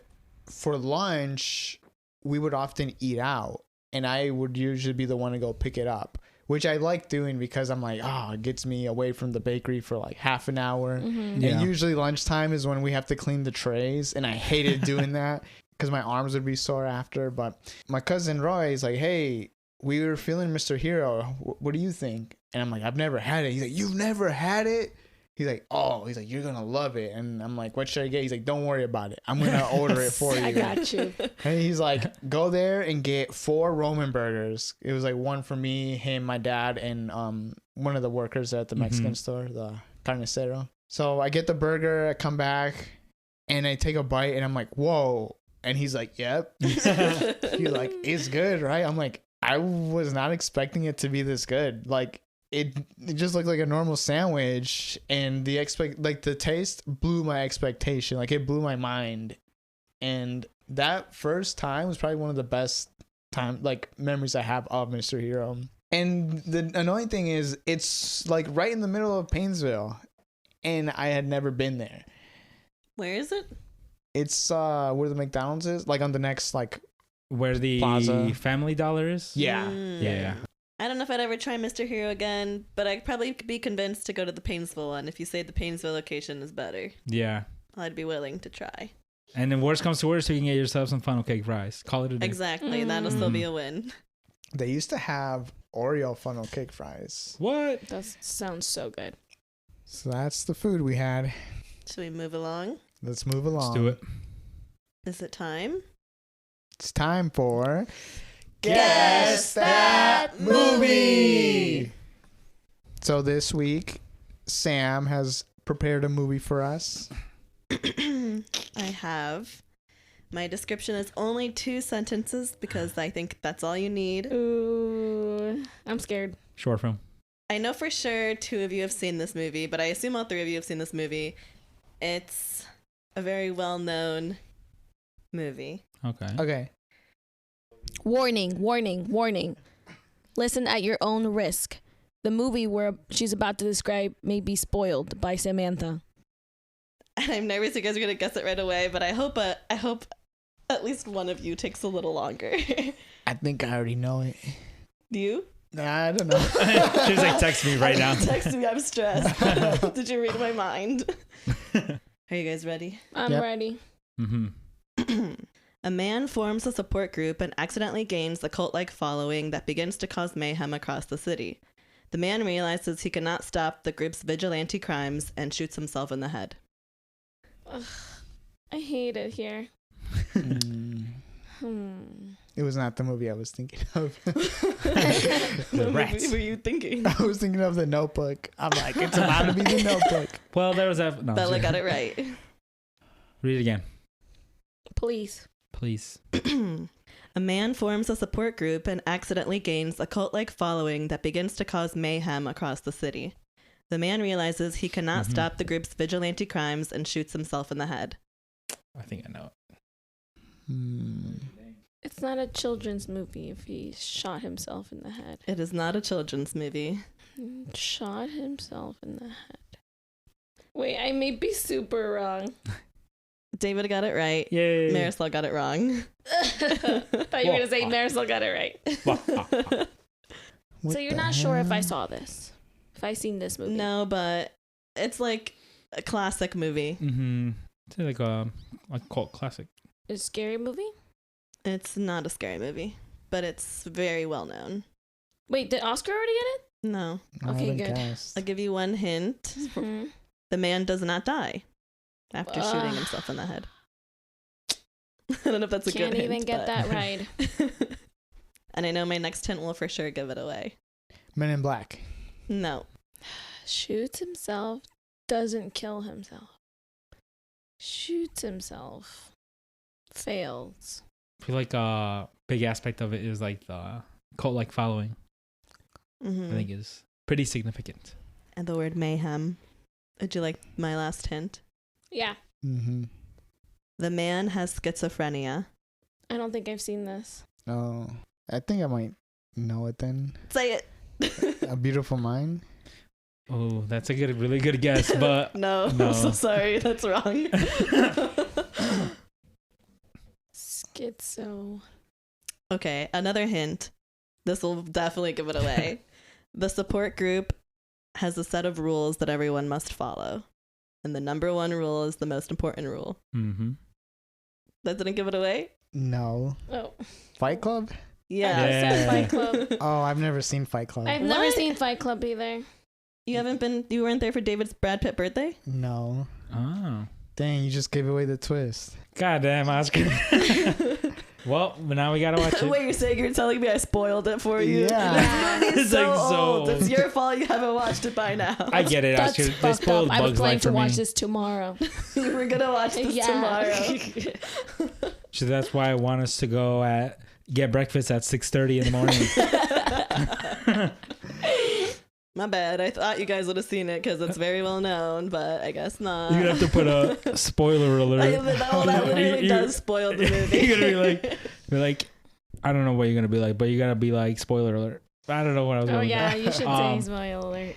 for lunch, we would often eat out. And I would usually be the one to go pick it up, which I like doing because I'm like, oh, it gets me away from the bakery for like half an hour. Mhm. Yeah. And usually lunchtime is when we have to clean the trays. And I hated doing that because my arms would be sore after. But my cousin Roy is like, hey, we were feeling Mr. Hero. What do you think? And I'm like, I've never had it. He's like, you've never had it? He's like, oh, he's like, you're going to love it. And I'm like, what should I get? He's like, don't worry about it. I'm going to order it for you. I got you. And he's like, go there and get 4 Roman burgers. It was like one for me, him, my dad, and one of the workers at the Mexican store, the carnicero. So I get the burger, I come back, and I take a bite, and I'm like, whoa. And he's like, yep. He's like, it's good, right? I'm like, I was not expecting it to be this good. Like, it just looked like a normal sandwich, and the taste blew my expectation. Like, it blew my mind. And that first time was probably one of the best memories I have of Mr. Hero. And the annoying thing is, it's like right in the middle of Painesville, and I had never been there. Where is it? It's where the McDonald's is, like on the next Where the Plaza. Family Dollar is? Yeah. Mm. Yeah. I don't know if I'd ever try Mr. Hero again, but I'd probably be convinced to go to the Painesville one. If you say the Painesville location is better, Yeah. I'd be willing to try. And then worst comes to worst, you can get yourself some funnel cake fries. Call it a day. Exactly. That'll still be a win. They used to have Oreo funnel cake fries. What? That sounds so good. So that's the food we had. Should we move along? Let's move along. Let's do it. Is it time? It's time for Guess That Movie! So this week, Sam has prepared a movie for us. I have. My description is only 2 sentences because I think that's all you need. Ooh, I'm scared. Short film. I know for sure 2 of you have seen this movie, but I assume all 3 of you have seen this movie. It's a very well-known movie. Okay. Okay. Warning, warning, warning. Listen at your own risk. The movie where she's about to describe may be spoiled by Samantha. And I'm nervous you guys are going to guess it right away, but I hope at least one of you takes a little longer. I think I already know it. Do you? Nah, I don't know. She's like, text me right now. Text me, I'm stressed. Did you read my mind? Are you guys ready? I'm Yep. ready. Mm-hmm. A man forms a support group and accidentally gains a cult-like following that begins to cause mayhem across the city. The man realizes he cannot stop the group's vigilante crimes and shoots himself in the head. Ugh, I hate it here. It was not the movie I was thinking of. The What rats. movie were you thinking? I was thinking of The Notebook. I'm like, it's about to be The Notebook. Well, there was that. No, Bella got it right. Read it again, Please. please. A man forms a support group and accidentally gains a cult-like following that begins to cause mayhem across the city. The man realizes he cannot stop the group's vigilante crimes and shoots himself in the head. I think I know it. It's not a children's movie if he shot himself in the head. It is not a children's movie. Shot himself in the head. Wait, I may be super wrong. David got it right. Yay. Marisol got it wrong. Thought you were going to say Marisol got it right. So you're not sure if I saw this? If I seen this movie? No, but it's like a classic movie. Mm-hmm. It's like a cult classic. It's a scary movie? It's not a scary movie, but it's very well known. Wait, did Oscar already get it? No. Okay, good. I'll give you one hint. Mhm. The man does not die after shooting Ugh. himself in the head. I don't know if that's a Can't good even hint, get but- that right. And I know my next hint will for sure give it away. Men in Black. No. Shoots himself, doesn't kill himself. Shoots himself, fails. I feel like a big aspect of it is like the cult-like following. Mhm. I think is pretty significant. And the word mayhem. Would you like my last hint? Yeah, Mm-hmm. The man has schizophrenia. I don't think I've seen this. Oh, I think I might know it then. Say it. A Beautiful Mind. Oh, that's a really good guess, but No, No. I'm so sorry. That's wrong. Schizo. Okay, another hint. This will definitely give it away. The support group has a set of rules that everyone must follow. And the number 1 rule is the most important rule. mm-hmm. That didn't give it away? No. Oh, Fight Club? Yeah. I said Yeah. Fight Club. Oh, I've never seen Fight Club. I've never What? seen Fight Club either. You weren't there for David's Brad Pitt birthday? No. Oh, Dang, you just gave away the twist. goddamn, Oscar. Well, now we gotta watch it. Wait, you're saying you're telling me I spoiled it for you? Yeah. This movie is It's so like so old. It's old. your fault you haven't watched it by now. I get it, That's Oscar. They fucked spoiled up. I was Bugs planning Life to for watch me. this tomorrow. You were gonna watch this tomorrow. So that's why I want us to go get breakfast at 6:30 in the morning. My bad. I thought you guys would have seen it because it's very well known, but I guess not. You're gonna have to put a spoiler alert. That literally does spoil the movie. You're gonna be like, I don't know what you're gonna be like, but you gotta be like, spoiler alert. I don't know what I was Oh going yeah, with you should say Um, spoiler alert.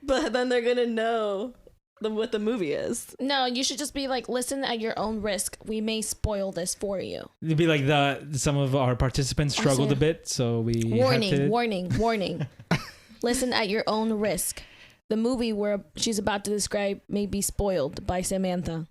But then they're gonna know. what the movie is. No, you should just be like, listen at your own risk. We may spoil this for you. It'd be like some of our participants struggled a bit, so we Warning. Listen at your own risk. The movie where she's about to describe may be spoiled by Samantha.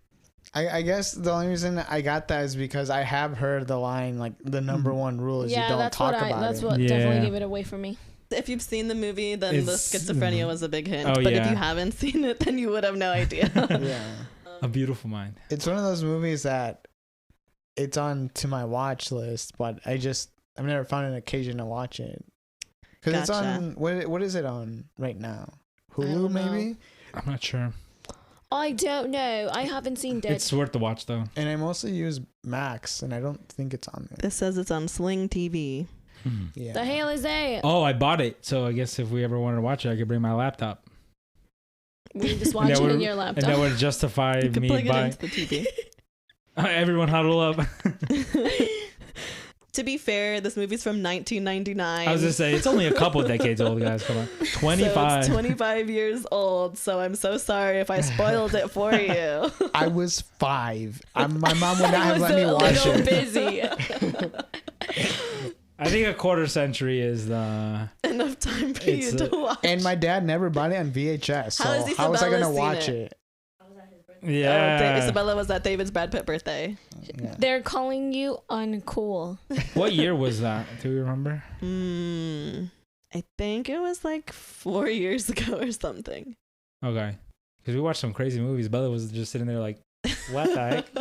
I guess the only reason I got that is because I have heard the line, like, the number one rule is you don't talk about it. That's what definitely gave it away for me. If you've seen the movie, then the schizophrenia was a big hint. Oh, but if you haven't seen it, then you would have no idea. Yeah. A Beautiful Mind. It's one of those movies that it's on to my watch list, but I've never found an occasion to watch it. Because it's on, what is it on right now? Hulu, maybe? I'm not sure. I don't know. I haven't seen it. It's worth the watch, though. And I mostly use Max, and I don't think it's on there. This says it's on Sling TV. Yeah. The hell is that? Oh, I bought it. So I guess if we ever wanted to watch it, I could bring my laptop. We just watch it in your laptop. And that would justify You could me plug it buying. into the TV. Everyone huddle up. To be fair, this movie's from 1999. I was going to say, it's only a couple decades old, guys. Come on. 25. So it's 25 years old, so I'm so sorry if I spoiled it for you. I was 5. My mom would not have let me watch it. Busy. I think a quarter century is the... Enough time for you to watch. And my dad never bought it on VHS, so how was I going to watch it? Yeah. Isabella was at David's Brad Pitt birthday. Yeah. They're calling you uncool. What year was that? Do you remember? I think it was like 4 years ago or something. Okay. Because we watched some crazy movies. Bella was just sitting there like, what the heck?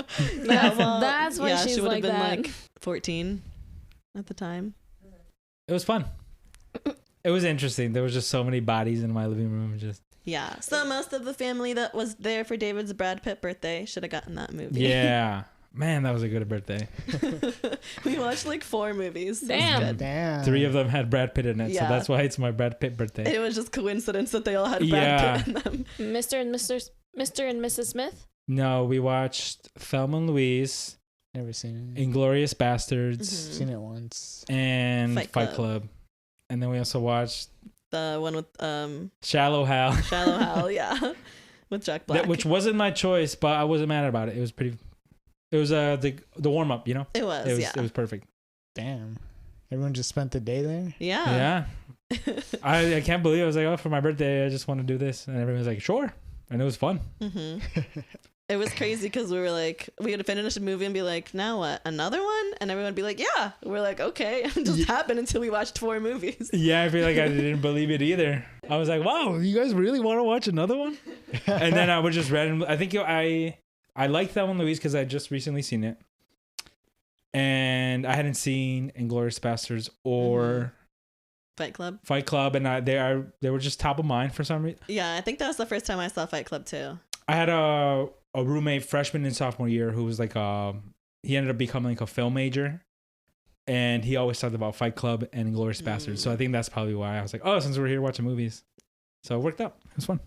That's why she's she would like have been that. like 14 at the time. It was fun. It was interesting. There was just so many bodies in my living room. Yeah. So most of the family that was there for David's Brad Pitt birthday should have gotten that movie. Yeah. Man, that was a good birthday. We watched like 4 movies. Damn. 3 of them had Brad Pitt in it. Yeah. So that's why it's my Brad Pitt birthday. It was just coincidence that they all had Brad Pitt in them. Mr. and Mrs. Smith? No, we watched Thelma and Louise, Never seen it. Inglorious Bastards, Seen it once. and Fight Fight Club. Club. And then we also watched The one with Shallow Hal. Shallow Hal, yeah. With Jack Black. Which wasn't my choice, but I wasn't mad about it. It was pretty... It was the warm up, you know? It was, It was perfect. Damn. Everyone just spent the day there? Yeah. I can't believe it. I was like, oh, for my birthday, I just want to do this. And everyone was like, sure. And it was fun. It was crazy because we were like, we had to finish a movie and be like, now what? Another one? And everyone would be like, yeah. We're like, okay. It just happened until we watched 4 movies. Yeah, I feel like I didn't believe it either. I was like, wow, you guys really want to watch another one? And then I would just randomly, I think I liked that one, Louise, because I just recently seen it. And I hadn't seen Inglourious Bastards or Fight Club. Fight Club, and they were just top of mind for some reason. Yeah, I think that was the first time I saw Fight Club too. I had a roommate freshman and sophomore year who was like he ended up becoming like a film major, and he always talked about Fight Club and Inglourious Bastards. So I think that's probably why I was like, oh, since we're here watching movies, so it worked out. It was fun.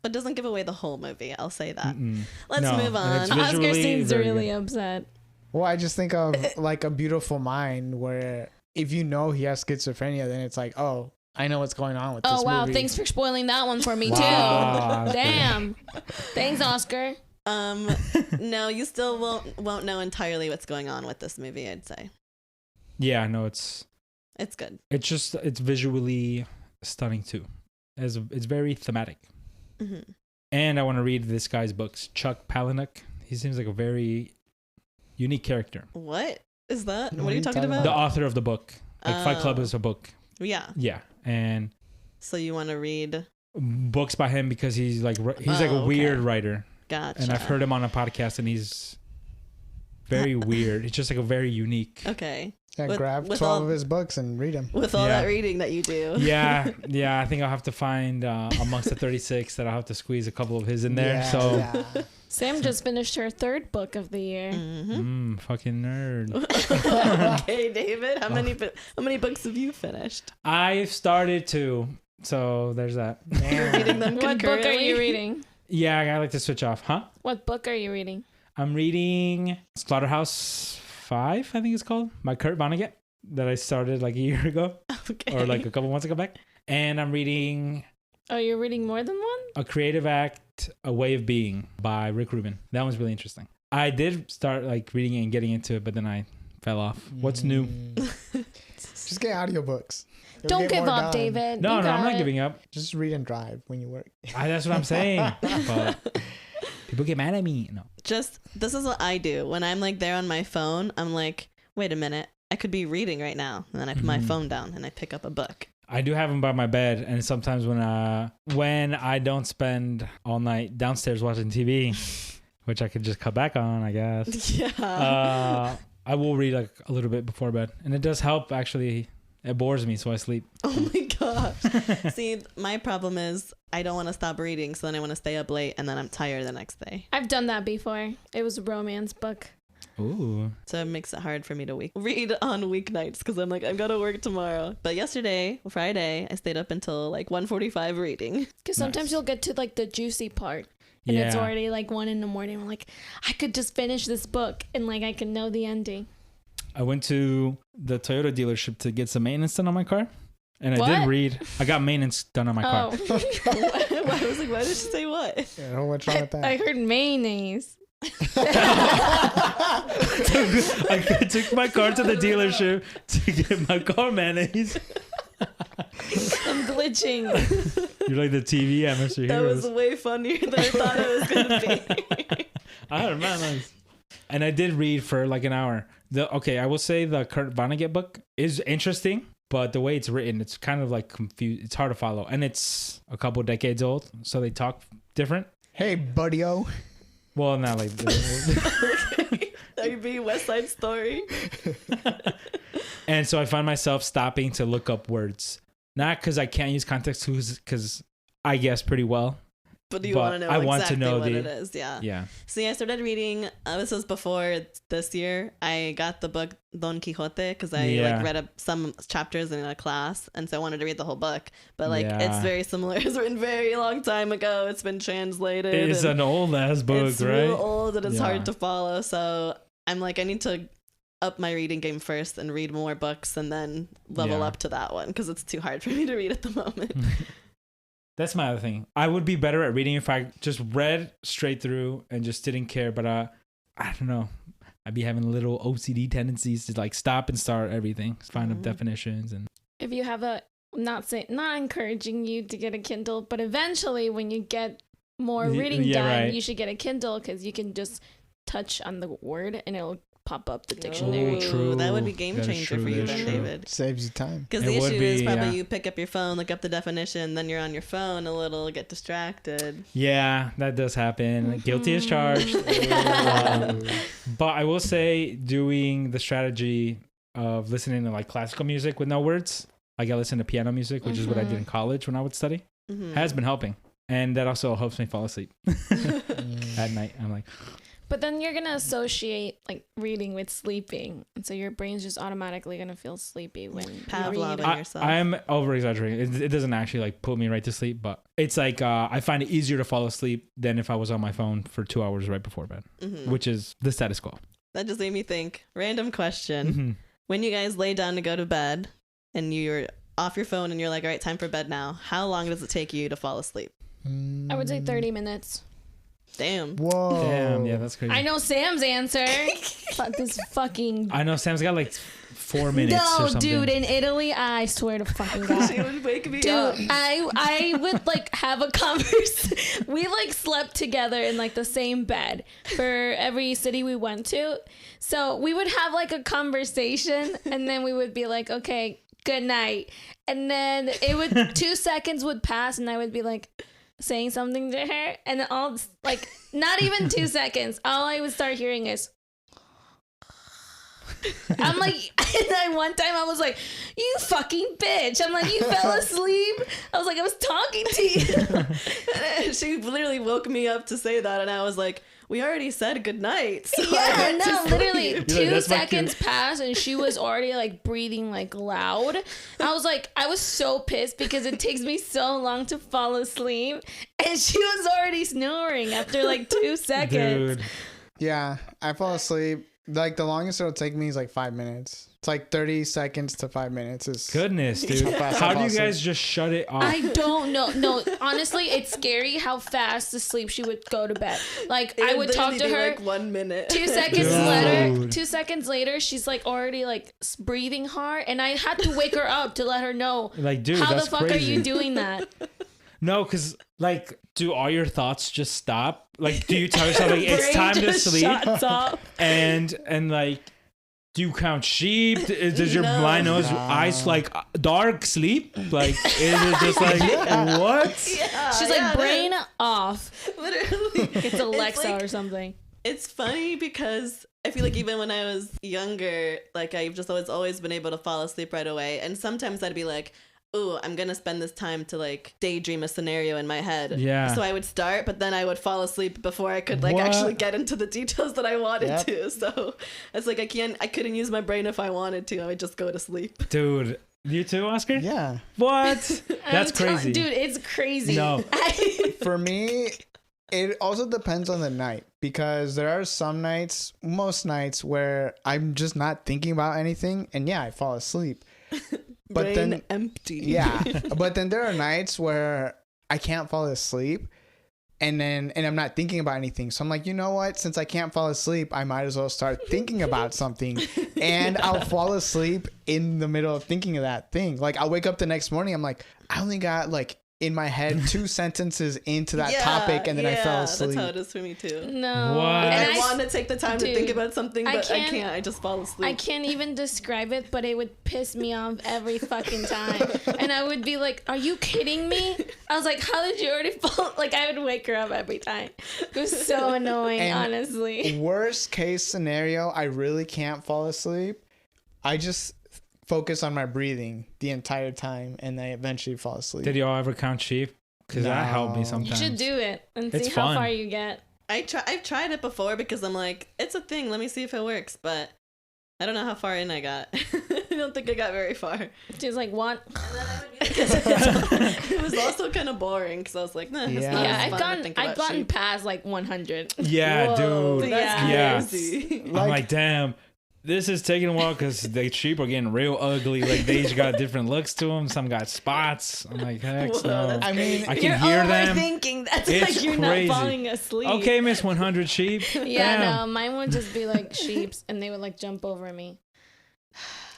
It doesn't give away the whole movie. I'll say that. Mm-mm. Let's No, move and it's on. Oscar seems very really good. upset. Well, I just think of like A Beautiful Mind, where if you know he has schizophrenia, then it's like, oh, I know what's going on with this Oh, wow. movie. Thanks for spoiling that one for me, Wow. too. Damn. Thanks, Oscar. No, you still won't know entirely what's going on with this movie, I'd say. Yeah, no, it's good. it's visually stunning too. It's very thematic. Mm-hmm. And I want to read this guy's books. Chuck Palahniuk. He seems like a very unique character. What is that? What What are you talking about? The author of the book. Like Fight Club is a book. Yeah. Yeah. And So you want to read? books by him because he's like a okay. weird writer. Gotcha. And I've heard him on a podcast and he's very weird. It's just like a very unique. Okay. Yeah, With- grab with 12 all- of his books and read them. With all Yeah. that reading that you do. Yeah. I think I'll have to find amongst the 36 that I'll have to squeeze a couple of his in there. Yeah, so yeah. Sam just finished her 3rd book of the year. Mm-hmm. fucking nerd. Okay, David. How many books have you finished? I've started to. So there's that. You're reading them What book are concurrently? you reading? Yeah, I like to switch off. Huh? What book are you reading? I'm reading Slaughterhouse 5, I think it's called, by Kurt Vonnegut, that I started like a year ago Okay. or like a couple months ago back. And I'm reading Oh, you're reading more than one? A Creative Act, A Way of Being by Rick Rubin. That one's really interesting. I did start like reading it and getting into it, but then I fell off. What's new? Just get audiobooks. You'll Don't get give more up, done. David. No, You no, I'm got not it. giving up. Just read and drive when you work. That's what I'm saying. But people get mad at me. No. Just, this is what I do. When I'm like there on my phone, I'm like, wait a minute. I could be reading right now. And then I put my phone down and I pick up a book. I do have them by my bed, and sometimes when I don't spend all night downstairs watching TV, which I could just cut back on, I guess. Yeah. I will read like a little bit before bed, and it does help. Actually, it bores me, so I sleep. Oh my gosh. See, my problem is I don't want to stop reading, so then I want to stay up late, and then I'm tired the next day. I've done that before. It was a romance book. Ooh. So it makes it hard for me to read on weeknights because I'm like, I've got to work tomorrow. But yesterday, Friday, I stayed up until like 1:45 reading. Because sometimes Nice. you'll get to like the juicy part. And it's already like 1 a.m. I'm like, I could just finish this book and like I can know the ending. I went to the Toyota dealership to get some maintenance done on my car. And I What? did read. I got maintenance done on my car. Oh, I was like, why did she say what? Yeah, what's wrong with that? I heard mayonnaise. I took my car to the dealership to get my car mayonnaise. I'm glitching. You're like the TV at Mr. That Heroes. was way funnier than I thought it was going to be. I heard mayonnaise. And I did read for like an hour. I will say the Kurt Vonnegut book is interesting, but the way it's written, it's kind of like confused. It's hard to follow. And it's a couple decades old, so they talk different. Hey, buddy-o. Well, not like That would be West Side Story. And so I find myself stopping to look up words. Not because I can't use context clues, because I guess pretty well. But you But want to know I want to exactly know what it is. Yeah. Yeah. See, I started reading, this was before this year. I got the book Don Quixote because I Yeah. like read some chapters in a class. And so I wanted to read the whole book. But like, Yeah. it's very similar. It's written very long time ago. It's been translated. It's and an old ass book, it's right? real old and it's Yeah. hard to follow. So I'm like, I need to up my reading game first and read more books and then level Yeah. up to that one because it's too hard for me to read at the moment. That's my other thing. I would be better at reading if I just read straight through and just didn't care. But I don't know. I'd be having little OCD tendencies to like stop and start everything, find up definitions, and If you have not encouraging you to get a Kindle, but eventually when you get more reading done, right. you should get a Kindle because you can just touch on the word and it'll pop up the dictionary. Oh, true. That would be game That is changer true, for you that is then, true. David. Saves you time. Because It the would issue is be, probably yeah. you pick up your phone, look up the definition, then you're on your phone a little, get distracted. yeah, that does happen. Guilty as charged. But I will say, doing the strategy of listening to like classical music with no words, like I listen to piano music, which is what I did in college when I would study, has been helping. And that also helps me fall asleep at night. I'm like, But then you're going to associate like reading with sleeping. And so your brain's just automatically going to feel sleepy when you Pavlov read. and yourself. I'm over exaggerating. It doesn't actually like put me right to sleep, but it's like I find it easier to fall asleep than if I was on my phone for 2 hours right before bed, which is the status quo. That just made me think. Random question. Mm-hmm. When you guys lay down to go to bed and you're off your phone and you're like, all right, time for bed now, how long does it take you to fall asleep? I would say 30 minutes. Damn. Whoa. Damn, yeah, that's crazy. I know Sam's answer. But this fucking... I know Sam's got like 4 minutes or No, something. dude, in Italy, I swear to fucking God. She would wake me Dude, up. I would like have a conversation. We like slept together in like the same bed for every city we went to. So we would have like a conversation and then we would be like, okay, good night. And then it would 2 seconds would pass and I would be like saying something to her. And then all like not even 2 seconds. All I would start hearing is I'm like, and then one time I was like, you fucking bitch. I'm like, you fell asleep. I was like, I was talking to you. She literally woke me up to say that, and I was like, we already said goodnight. So I Yeah, went to no, sleep. literally like, 2 "That's my seconds passed and she was already like breathing like loud. I was like, I was so pissed because it takes me so long to fall asleep and she was already snoring after like 2 seconds. Dude, Yeah, I fall asleep Like the longest it'll take me is like 5 minutes. It's like 30 seconds to 5 minutes. Is Goodness, dude. How fast How I do fall you guys asleep. just shut it off? I don't know. No, honestly, it's scary how fast to sleep she would go to bed. Like I would talk to her. like 1 minute. 2 seconds Dude. later, 2 seconds later, she's like already like breathing hard, and I had to wake her up to let her know. Like, dude, how the that's fuck crazy. are you doing that? No, because like, do all your thoughts just stop? Like, do you tell yourself like it's Brain time to just sleep? shuts off. And like, do you count sheep? Does your No. blind nose eyes like dark sleep? Like, is it just like what? Yeah, She's yeah, like brain off. literally. It's Alexa like- or something. It's funny because I feel like even when I was younger, like I've just always been able to fall asleep right away. And sometimes I'd be like, "Ooh, I'm gonna spend this time to like daydream a scenario in my head." Yeah. So I would start, but then I would fall asleep before I could like What? actually get into the details that I wanted Yep. to. So it's like I couldn't use my brain if I wanted to. I would just go to sleep. Dude, you too, Oscar? Yeah. What? That's I'm crazy. dude. It's crazy. No. For me, it also depends on the night because there are some nights, most nights, where I'm just not thinking about anything, and yeah, I fall asleep. But brain then, empty. yeah, but then there are nights where I can't fall asleep, and I'm not thinking about anything. So I'm like, you know what? Since I can't fall asleep, I might as well start thinking about something, and I'll fall asleep in the middle of thinking of that thing. Like I'll wake up the next morning, I'm like, I only got like in my head 2 sentences into that topic, and then I fell asleep. That's how it is for me too. No. What? And And I want to take the time to think dude, about something, I but I can't- can't. I just fall asleep. I can't even describe it, but it would piss me off every fucking time. And I would be like, "Are you kidding me?" I was like, "How did you already fall?" Like I would wake her up every time. It was so annoying, And- honestly. Worst case scenario, I really can't fall asleep. I just focus on my breathing the entire time, and I eventually fall asleep. Did y'all ever count sheep? Because that helped me No. You sometimes. should do it and It's see how fun. far you get. I've tried it before because I'm like, it's a thing. Let me see if it works. But I don't know how far in I got. I don't think I got very far. She's like, "What?" It was also kind of boring because I was like, nah. It's Yeah. not Yeah, as fun to think I've about gotten sheep. past like 100. Yeah, Whoa, dude. that's Yeah. crazy. I'm like, damn, this is taking a while because the sheep are getting real ugly. Like they each got different looks to them. Some got spots. I'm like, heck Whoa, no. that's I mean, I can You're hear them. overthinking. That's It's like you're crazy. not falling asleep. Okay, Miss 100 Sheep. Yeah, Damn. no, mine would just be like sheeps, and they would like jump over me.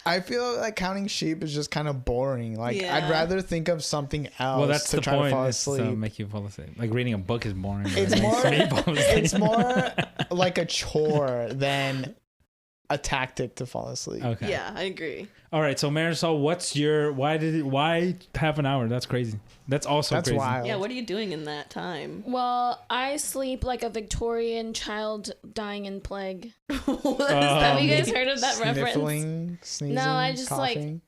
I feel like counting sheep is just kind of boring. Like Yeah. I'd rather think of something else Well, that's to the try point. to fall Is to asleep. make you fall asleep. Like reading a book is boring. but It's it makes more- me fall asleep. It's more like a chore than a tactic to fall asleep. Okay. Yeah, I agree. All right. So Marisol, why half an hour? That's crazy. That's also That's crazy. wild. Yeah, what are you doing in that time? Well, I sleep like a Victorian child dying in plague. What does Um, Have you mean? guys heard of that reference? Sniffling, sneezing, I just, like, coughing.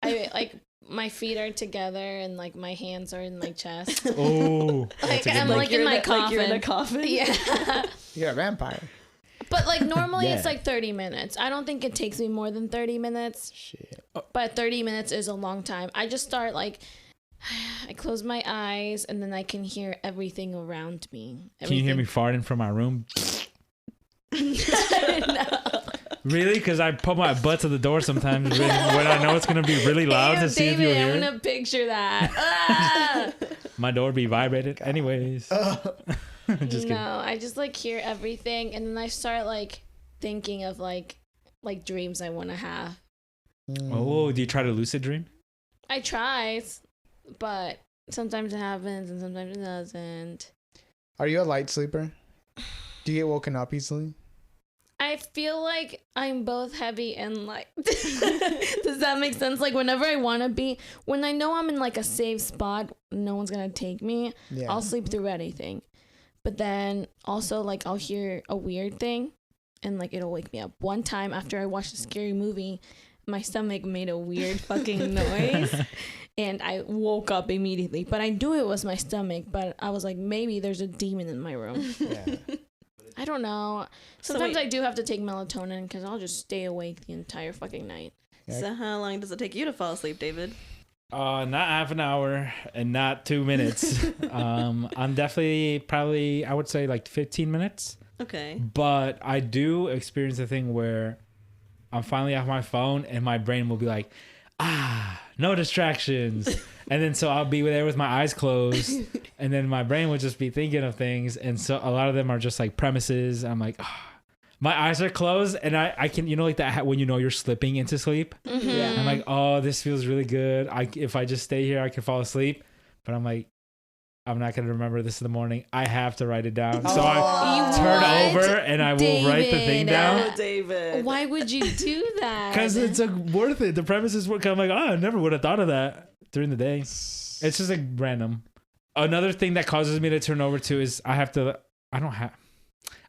I like my feet are together and like my hands are in my chest. Oh, Like that's a good I'm one. like in my Like you're in a coffin. coffin? Yeah. You're a vampire. But like normally it's Yeah. like 30 minutes. I don't think it takes me more than 30 minutes, Shit. but 30 minutes is a long time. I just start like I close my eyes and then I can hear everything around me. Can you hear me farting from my room? No. Really? Because I put my butt to the door sometimes when I know it's gonna be really loud Ew, to see if David, you hear I'm it. gonna picture that. Ah! My door be vibrated. Anyways, just kidding. No, I just like hear everything and then I start like thinking of like dreams I want to have. Oh, do you try to lucid dream? I try, but sometimes it happens and sometimes it doesn't. Are you a light sleeper? Do you get woken up easily? I feel like I'm both heavy and light. Does that make sense? Like whenever I want to be, when I know I'm in like a safe spot, no one's gonna take me. Yeah. I'll sleep through anything. But then also like I'll hear a weird thing and like it'll wake me up. One time after I watched a scary movie, my stomach made a weird fucking noise and I woke up immediately. But I knew it was my stomach, but I was like, maybe there's a demon in my room. Yeah. I don't know. So Sometimes wait. I do have to take melatonin because I'll just stay awake the entire fucking night. So how long does it take you to fall asleep, David? Not half an hour and not 2 minutes. I'm definitely probably I would say like 15 minutes. Okay. But I do experience a thing where I'm finally off my phone and my brain will be like, no distractions. And then so I'll be there with my eyes closed and then my brain will just be thinking of things. And so a lot of them are just like premises. I'm like, my eyes are closed and I can, like that when you're slipping into sleep. Mm-hmm. Yeah. I'm like, oh, this feels really good. If I just stay here, I can fall asleep. But I'm like, I'm not going to remember this in the morning. I have to write it down. So I turn over and I will write the thing down. Oh, David. Why would you do that? Because it's worth it. The premise is worth. I'm like, I never would have thought of that during the day. It's just like random. Another thing that causes me to turn over to is I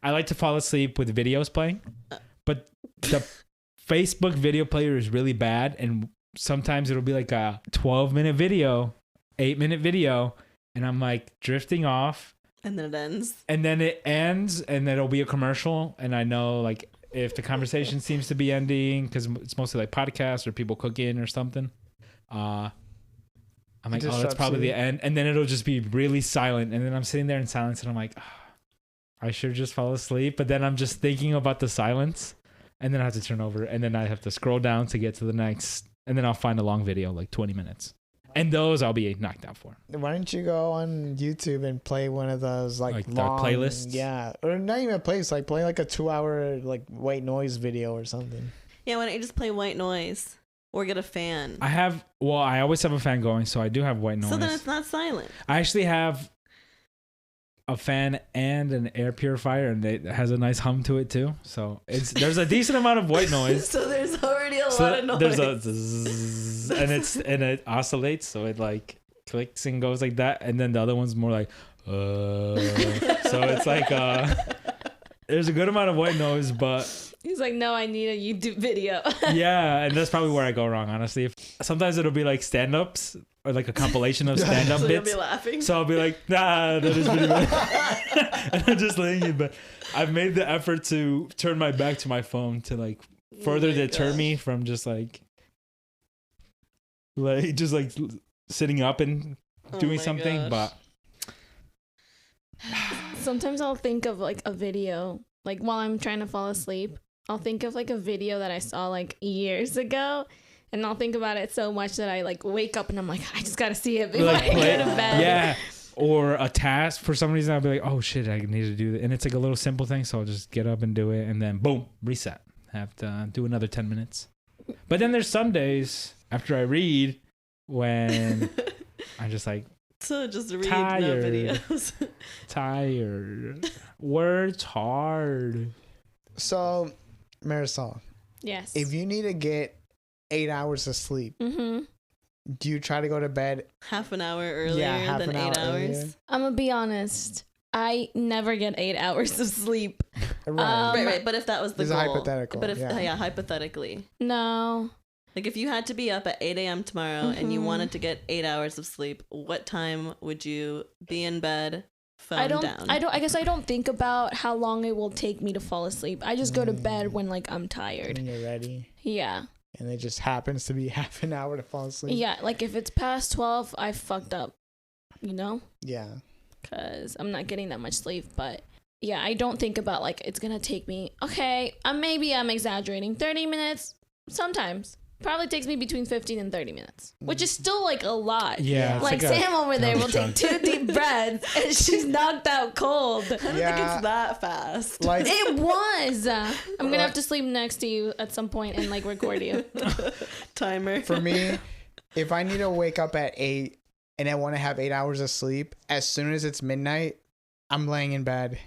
like to fall asleep with videos playing, but the Facebook video player is really bad. And sometimes it'll be like a 12-minute video, 8-minute video. And I'm like drifting off. And then it ends. And then it ends and then it'll be a commercial. And I know like if the conversation seems to be ending because it's mostly like podcasts or people cooking or something. I'm like, oh, that's probably the end. And then it'll just be really silent. And then I'm sitting there in silence and I'm like, I should just fall asleep. But then I'm just thinking about the silence. And then I have to turn over. And then I have to scroll down to get to the next. And then I'll find a long video, like 20 minutes. And those I'll be knocked out for. Why don't you go on YouTube and play one of those like long playlists? Yeah, or not even a playlist. Like play like a 2-hour like white noise video or something. Yeah, why don't you just play white noise or get a fan? I always have a fan going, so I do have white noise. So then it's not silent. I actually have a fan and an air purifier, and it has a nice hum to it too. So there's a decent amount of white noise. So there's already a lot of noise. There's a zzz, and it oscillates, so it like clicks and goes like that, and then the other one's more like, so it's like there's a good amount of white noise, but He's like, no, I need a YouTube video. yeah, and that's probably where I go wrong, honestly. Sometimes it'll be like stand-ups or like a compilation of stand-up So you'll bits. be laughing. So I'll be like, nah, that is pretty bad. And I'm just laying it, but I've made the effort to turn my back to my phone to like further deter me from just like sitting up and doing something. Gosh. But Sometimes I'll think of like a video, like while I'm trying to fall asleep, I'll think of like a video that I saw like years ago. And I'll think about it so much that I like wake up and I'm like, I just gotta see it before like I go to bed. yeah. Or a task for some reason, I'll be like, oh shit, I need to do that. And it's like a little simple thing. So I'll just get up and do it. And then boom, reset. Have to do another 10 minutes. But then there's some days after I read when I'm just like, So just read tired. no videos. tired. Words hard. So, Marisol, Yes. if you need to get 8 hours of sleep, Mm-hmm. do you try to go to bed? Half an hour earlier half than an hour 8 hours. earlier. I'm gonna be honest. I never get 8 hours of sleep. Right, right. But if that was the This is goal. hypothetical, But if yeah. hypothetically. No. Like if you had to be up at 8 a.m. tomorrow and you wanted to get 8 hours of sleep, what time would you be in bed? Phone down. I guess I don't think about how long it will take me to fall asleep. I just go to bed when like I'm tired. When you're ready. Yeah. And it just happens to be half an hour to fall asleep. Yeah, like if it's past 12, I fucked up. You know? Yeah. Cuz I'm not getting that much sleep, but yeah, I don't think about like it's going to take me. Okay, maybe I'm exaggerating. 30 minutes sometimes. Probably takes me between 15 and 30 minutes, which is still like a lot. Yeah. it's Like a Sam over there will chunk. take 2 deep breaths and she's knocked out cold. I don't think Yeah. it's that fast. Like, It was. I'm gonna have to sleep next to you at some point and like record you. Timer. for me, if I need to wake up at 8 and I want to have 8 hours of sleep, as soon as it's midnight, I'm laying in bed.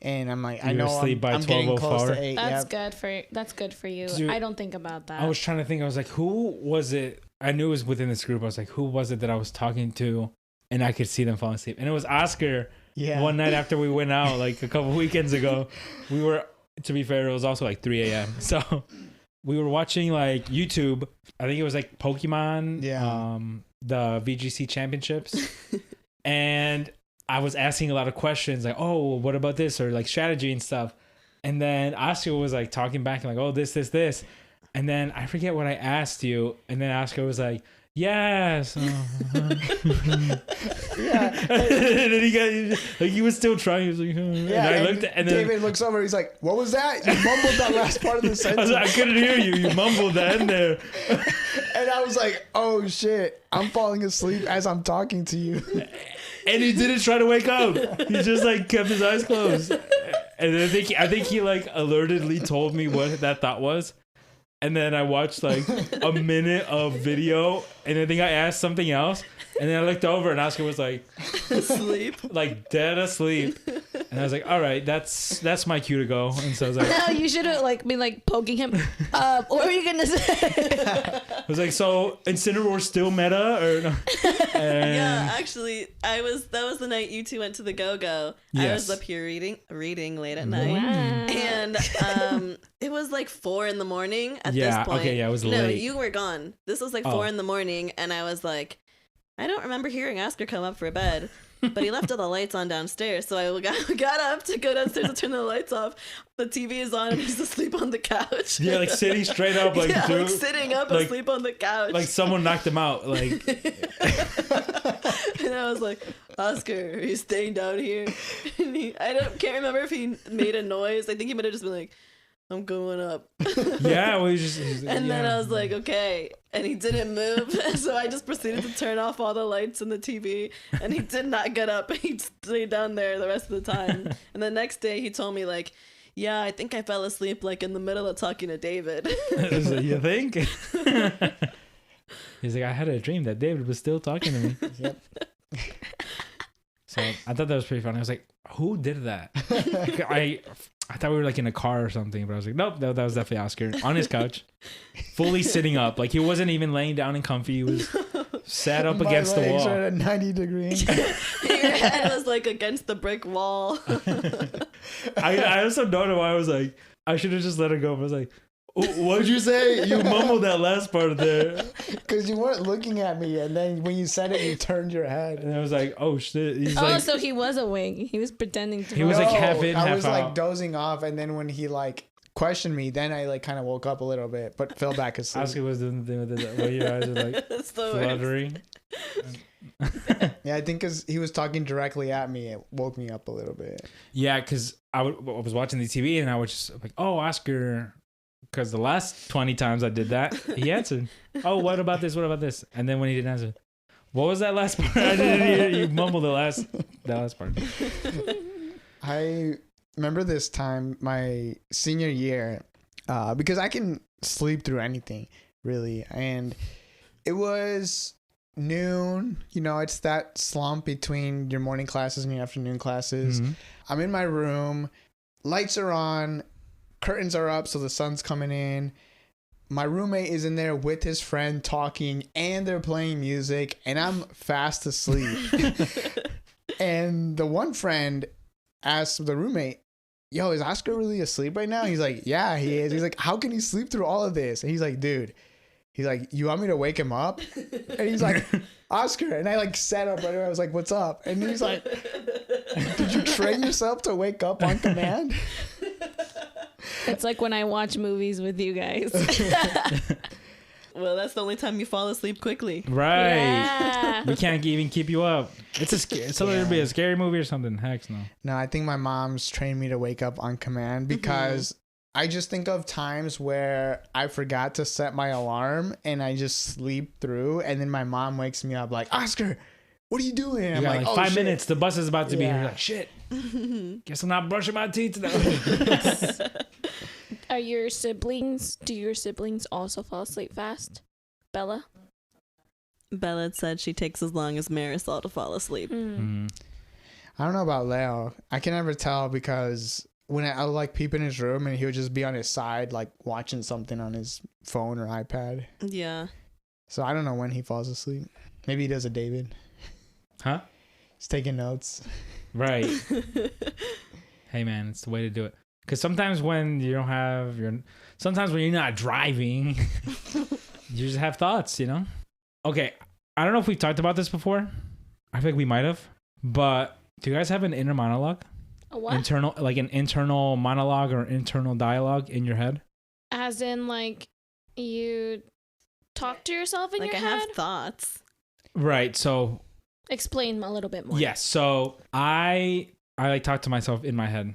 And I'm like, I You're know asleep by I'm getting close 12:04. to 8. That's Yep. good that's good for you. Dude, I don't think about that. I was trying to think. I was like, who was it? I knew it was within this group. I was like, who was it that I was talking to? And I could see them falling asleep. And it was Oscar. Yeah. One night after we went out, like a couple weekends ago, we were, to be fair, it was also like 3 a.m. So we were watching like YouTube. I think it was like Pokemon, the VGC championships. And I was asking a lot of questions like, oh, what about this? Or like strategy and stuff. And then Oscar was like talking back and like, oh, this. And then I forget what I asked you. And then Oscar was like, yes. Yeah. And then he got like he was still trying. He was like, Yeah, and I looked, and then David looks over. He's like, "What was that? You mumbled that last part of the I was sentence." like, I couldn't hear you. You mumbled that in there. And I was like, "Oh shit! I'm falling asleep as I'm talking to you." And he didn't try to wake up. He just like kept his eyes closed. And then I think he like alertedly told me what that thought was. And then I watched like a minute of video, and I think I asked something else. And then I looked over, and Oscar was like Asleep. like dead asleep. And I was like, all right, that's my cue to go. And so I was like, No, you should have like been like poking him. What were you gonna say? I was like, so Incineroar's still meta or no? And Yeah, actually, that was the night you two went to the Go-Go. I Yes. was up here reading late at night. Wow. And it was like 4 a.m. at Yeah, this point. okay, yeah, it was no, late. you were gone. This was like Oh. 4 a.m, and I was like, I don't remember hearing Oscar come up for bed. But he left all the lights on downstairs, so I got up to go downstairs to turn the lights off. The TV is on, and he's asleep on the couch. yeah, like sitting straight up, like yeah, dude, like sitting up like- asleep on the couch. like someone knocked him out. Like And I was like, Oscar, are you staying down here? And can't remember if he made a noise. I think he might have just been like, I'm going up. yeah, well, he's like, And then yeah. I was like, okay. And he didn't move. So I just proceeded to turn off all the lights in the TV. And he did not get up. He stayed down there the rest of the time. And the next day he told me like, yeah, I think I fell asleep like in the middle of talking to David. I was like, you think? He's like, I had a dream that David was still talking to me. Yep. So I thought that was pretty funny. I was like, who did that? I thought we were like in a car or something, but I was like, nope, that was definitely Oscar on his couch, fully sitting up. Like he wasn't even laying down and comfy. He was sat up My against the legs wall. are at a 90 degree. Your head was like against the brick wall. I also don't know why I was like, I should have just let it go. But I was like, what'd you say? You mumbled that last part there. Because you weren't looking at me, and then when you said it, you turned your head. And I was like, oh shit. He's Oh, like, so he was awake. He was pretending to. He was be like awake. half in, I half was out. like dozing off, and then when he like questioned me, then I like kind of woke up a little bit, but fell back asleep. Oscar was doing the thing with it, where your eyes are like That's the worst. fluttering. Yeah, I think because he was talking directly at me, it woke me up a little bit. Yeah, because I was watching the TV and I was just like, oh, Oscar. Because the last 20 times I did that, he answered, oh, what about this? What about this? And then when he didn't answer, what was that last part? I didn't hear you mumble the last part. I remember this time, my senior year, because I can sleep through anything, really. And it was noon. You know, it's that slump between your morning classes and your afternoon classes. Mhm. I'm in my room. Lights are on. Curtains are up, so the sun's coming in. My roommate is in there with his friend talking, and they're playing music, and I'm fast asleep. And the one friend asked the roommate, yo, is Oscar really asleep right now? He's like, yeah, he is. He's like, how can he sleep through all of this? And he's like, dude, he's like, you want me to wake him up? And he's like, Oscar. And I like sat up right away. I was like, what's up? And he's like, did you train yourself to wake up on command? It's like when I watch movies with you guys. Well, that's the only time you fall asleep quickly. Right. Yeah. We can't even keep you up. It's a little bit a scary movie or something. Heck no. No, I think my mom's trained me to wake up on command because I just think of times where I forgot to set my alarm and I just sleep through, and then my mom wakes me up like, Oscar, what are you doing? And You I'm got like, like oh, 5 shit. minutes. The bus is about to be here. Yeah. You're like, shit. Guess I'm not brushing my teeth now. Do your siblings also fall asleep fast? Bella? Bella said she takes as long as Marisol to fall asleep. Mhm. I don't know about Leo. I can never tell because when I would like peep in his room and he would just be on his side, like watching something on his phone or iPad. Yeah. So I don't know when he falls asleep. Maybe he does a David. Huh? He's taking notes. Right. Hey man, it's the way to do it. Because sometimes when you don't have sometimes when you're not driving, you just have thoughts, you know? Okay, I don't know if we've talked about this before. I think we might have. But do you guys have an inner monologue? A what? An internal monologue or internal dialogue in your head? As in, like, you talk to yourself in Like, your I head? have thoughts. Right. So Explain a little bit more. yes. So I like talk to myself in my head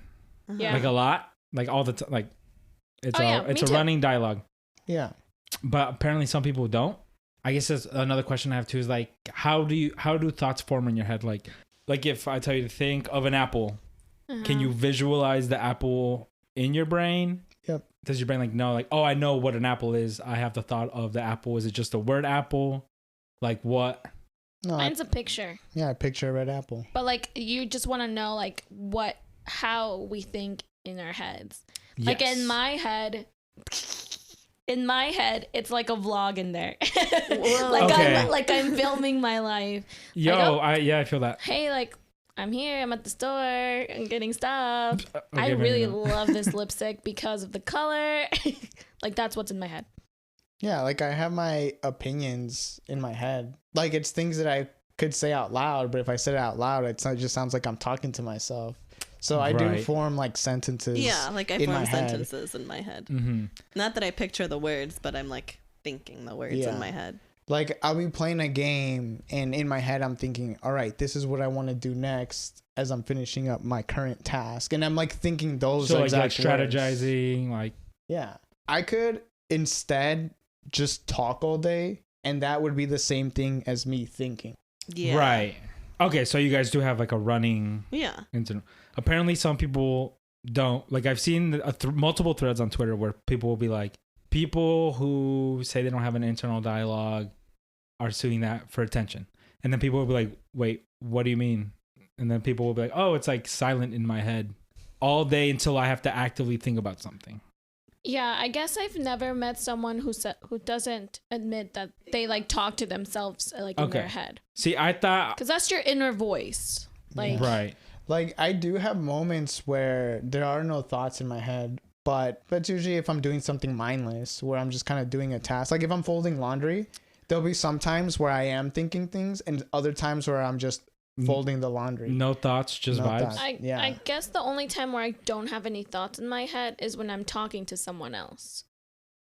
Yeah. like a lot, like all the time. Like it's Oh, a yeah, it's me a too. running dialogue. Yeah. But apparently some people don't. I guess that's another question I have too is like how do thoughts form in your head? Like if I tell you to think of an apple, can you visualize the apple in your brain? Yep. Does your brain like know like, oh, I know what an apple is. I have the thought of the apple. Is it just the word apple? Like what? No, Mine's a picture. I picture a red apple. But like you just want to know like how we think in our heads. Like Yes. in my head, it's like a vlog in there. Okay. I'm filming my life. Yo, Like, I feel that. Hey, like I'm here, I'm at the store, I'm getting stuff. Okay, I maybe really not. love this lipstick because of the color. Like that's what's in my head. Yeah, like I have my opinions in my head. Like it's things that I could say out loud, but if I said it out loud, it just sounds like I'm talking to myself. So I do Right. form like sentences. Yeah, like I in form my head. sentences in my head. Mm-hmm. Not that I picture the words, but I'm like thinking the words Yeah. in my head. Like I'll be playing a game and in my head I'm thinking, all right, this is what I want to do next as I'm finishing up my current task. And I'm like thinking those So like exact words. strategizing, like Yeah. I could instead just talk all day and that would be the same thing as me thinking. Yeah. right. Okay, so you guys do have like a running Yeah. internal. Apparently, some people don't. Like I've seen multiple threads on Twitter where people will be like, people who say they don't have an internal dialogue are suing that for attention, and then people will be like, wait, what do you mean? And then people will be like, oh, it's like silent in my head all day until I have to actively think about something. Yeah, I guess I've never met someone who doesn't admit that they like talk to themselves like in Okay. their head. See, I thought Because that's your inner voice. Like, right. Like I do have moments where there are no thoughts in my head, but that's usually if I'm doing something mindless where I'm just kind of doing a task. Like if I'm folding laundry, there'll be some times where I am thinking things and other times where I'm just folding the laundry. No thoughts, just No vibes. thoughts. Yeah. I guess the only time where I don't have any thoughts in my head is when I'm talking to someone else.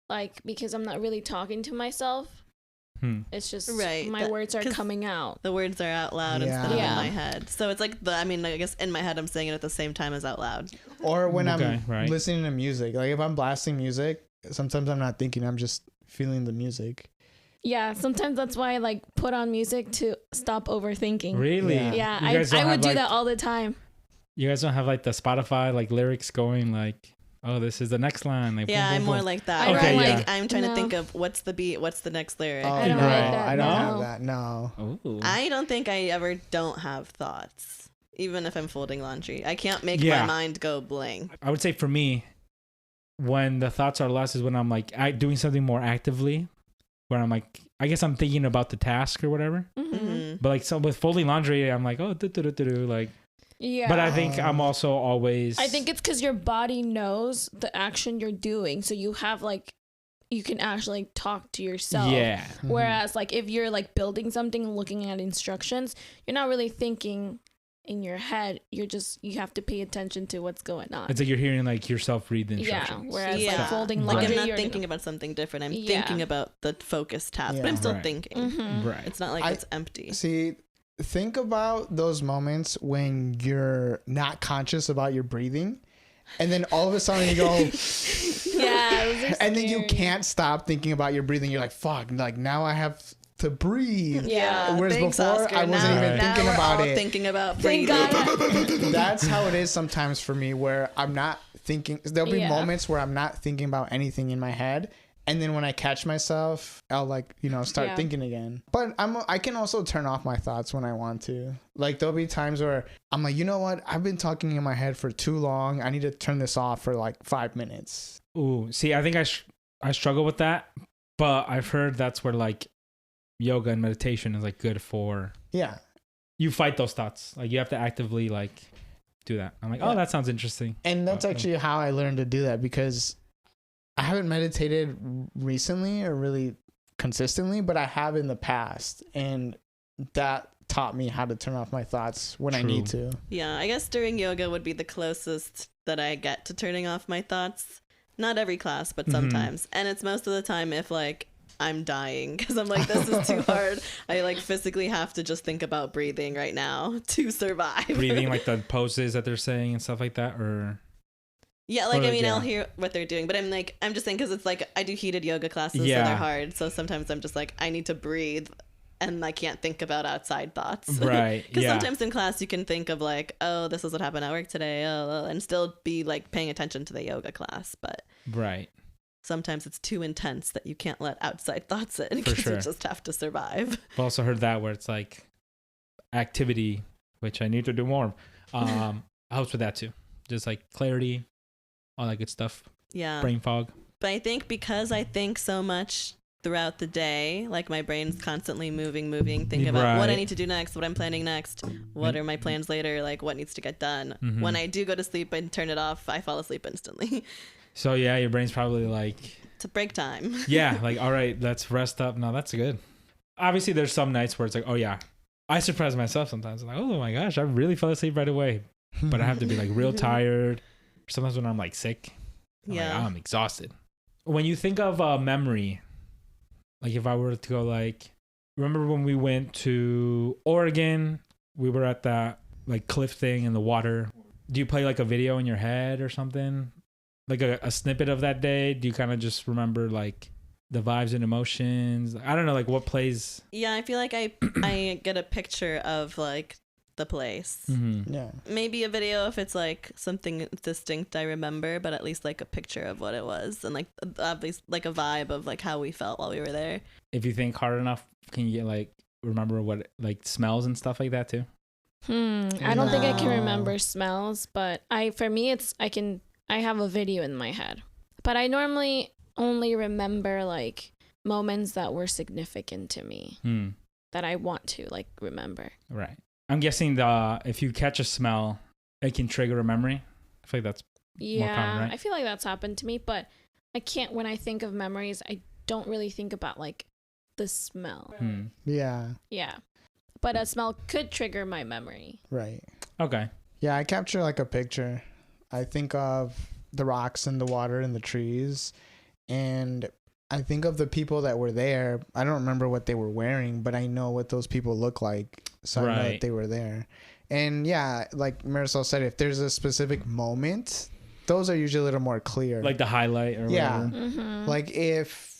Like, because I'm not really talking to myself. It's just Right, my words are 'cause coming out. The words are out loud Yeah. instead of Yeah. in my head. So it's like I guess in my head I'm saying it at the same time as out loud. Or when Okay, I'm right. listening to music. Like if I'm blasting music, sometimes I'm not thinking, I'm just feeling the music. Yeah, sometimes that's why I like put on music to stop overthinking. Really? Yeah. Yeah, You guys I don't would have, do like- that all the time. You guys don't have like the Spotify like lyrics going like, oh, this is the next line. Like, Yeah, boom, I'm boom, more boom. like that. I Or don't I'm like- like I'm trying to No. think of what's the beat, what's the next lyric. Oh, I don't no, like that, I don't no. have that. No. Ooh. I don't think I ever don't have thoughts, even if I'm folding laundry. I can't make Yeah. my mind go blank. I would say for me, when the thoughts are less is when I'm like doing something more actively, where I'm like, I guess I'm thinking about the task or whatever. Mm-hmm. But like, so with folding laundry, I'm like, oh, like. Yeah. But I think I'm also always. I think it's because your body knows the action you're doing, so you have like, you can actually talk to yourself. Yeah. Whereas like if you're like building something, looking at instructions, you're not really thinking in your head. You have to pay attention to what's going on. It's like you're hearing like yourself read the Yeah. instructions. Whereas Yeah. like folding Right. Like laundry, I'm not you're thinking about something different. I'm Yeah. thinking about the focus task, Yeah. but I'm still Right. thinking. Mhm. Right. It's not like I- it's empty. See, think about those moments when you're not conscious about your breathing. And then all of a sudden you go, Yeah. those are and then you scary. can't stop thinking about your breathing. You're like, fuck, like now I have to breathe. Yeah. Whereas thanks, before, Oscar. I wasn't Now- even now thinking we're about all it. Thinking about Thank breathing. God. That's how it is sometimes for me, where I'm not thinking. There'll be Yeah. moments where I'm not thinking about anything in my head. And then when I catch myself, I'll start Yeah. thinking again. But I can also turn off my thoughts when I want to. Like there'll be times where I'm like, you know what? I've been talking in my head for too long. I need to turn this off for like 5 minutes. Ooh, see, I think I struggle with that, but I've heard that's where like yoga and meditation is like good for. Yeah. You fight those thoughts. Like you have to actively like do that. I'm like, Yeah. oh, that sounds interesting. And that's Okay. actually how I learned to do that, because I haven't meditated recently or really consistently, but I have in the past. And that taught me how to turn off my thoughts when I True. need to. Yeah, I guess doing yoga would be the closest that I get to turning off my thoughts. Not every class, but Mhm. sometimes. And it's most of the time if like I'm dying because I'm like, this is too hard. I like physically have to just think about breathing right now to survive. Breathing, like the poses that they're saying and stuff like that, or Yeah, like, Or, I mean, yeah. I'll hear what they're doing, but I'm just saying because it's like I do heated yoga classes, so Yeah. they're hard. So sometimes I'm just like, I need to breathe, and I can't think about outside thoughts. right? Because Yeah, sometimes in class you can think of like, oh, this is what happened at work today, and still be like paying attention to the yoga class. But right. sometimes it's too intense that you can't let outside thoughts in For because sure. you just have to survive. I've also heard that where it's like activity, which I need to do more. Helps with that too. Just like clarity, all that good stuff. Yeah. Brain fog. But I think because I think so much throughout the day, like my brain's constantly moving, thinking about what I Right. need to do next, what I'm planning next, what are my plans later, like what needs to get done. Mhm. When I do go to sleep and turn it off, I fall asleep instantly. So yeah, your brain's probably like, It's a break time. yeah, like all right, let's rest up. No, that's good. Obviously, there's some nights where it's like, oh yeah, I surprise myself sometimes. I'm like, oh my gosh, I really fell asleep right away. But I have to be like real tired. Sometimes when I'm like sick, I'm exhausted. When you think of memory, like if I were to go like, remember when we went to Oregon, we were at that like cliff thing in the water. Do you play like a video in your head or something? Like a snippet of that day? Do you kind of just remember like the vibes and emotions? I don't know, like what plays. Yeah, I feel like I get a picture of like the place. Mm-hmm. Yeah. Maybe a video if it's like something distinct I remember, but at least like a picture of what it was and like obviously like a vibe of like how we felt while we were there. If you think hard enough, can you get like remember what like smells and stuff like that too? I don't think I can No. remember smells, but for me I have a video in my head. But I normally only remember like moments that were significant to me that I want to like remember. Right. I'm guessing if you catch a smell, it can trigger a memory. I feel like that's Yeah, common, right? I feel like that's happened to me, but I can't, when I think of memories, I don't really think about like the smell. Yeah. Yeah. But a smell could trigger my memory. Right. Okay. Yeah, I capture like a picture. I think of the rocks and the water and the trees, and I think of the people that were there. I don't remember what they were wearing, but I know what those people look like, so I know Right. that they were there. And yeah, like Marisol said, if there's a specific moment, those are usually a little more clear. Like the highlight or Yeah. whatever. Mm-hmm. Like if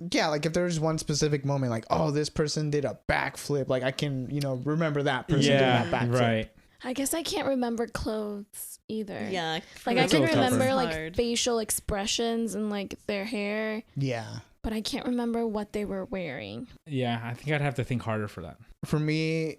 there's one specific moment, like, oh, this person did a backflip, like I can, remember that person doing that Yeah. backflip. Right. I guess I can't remember clothes either. Yeah. Like I That's can a little tougher. remember like Hard. facial expressions and like their hair, Yeah. but I can't remember what they were wearing. Yeah. I think I'd have to think harder for that. For me,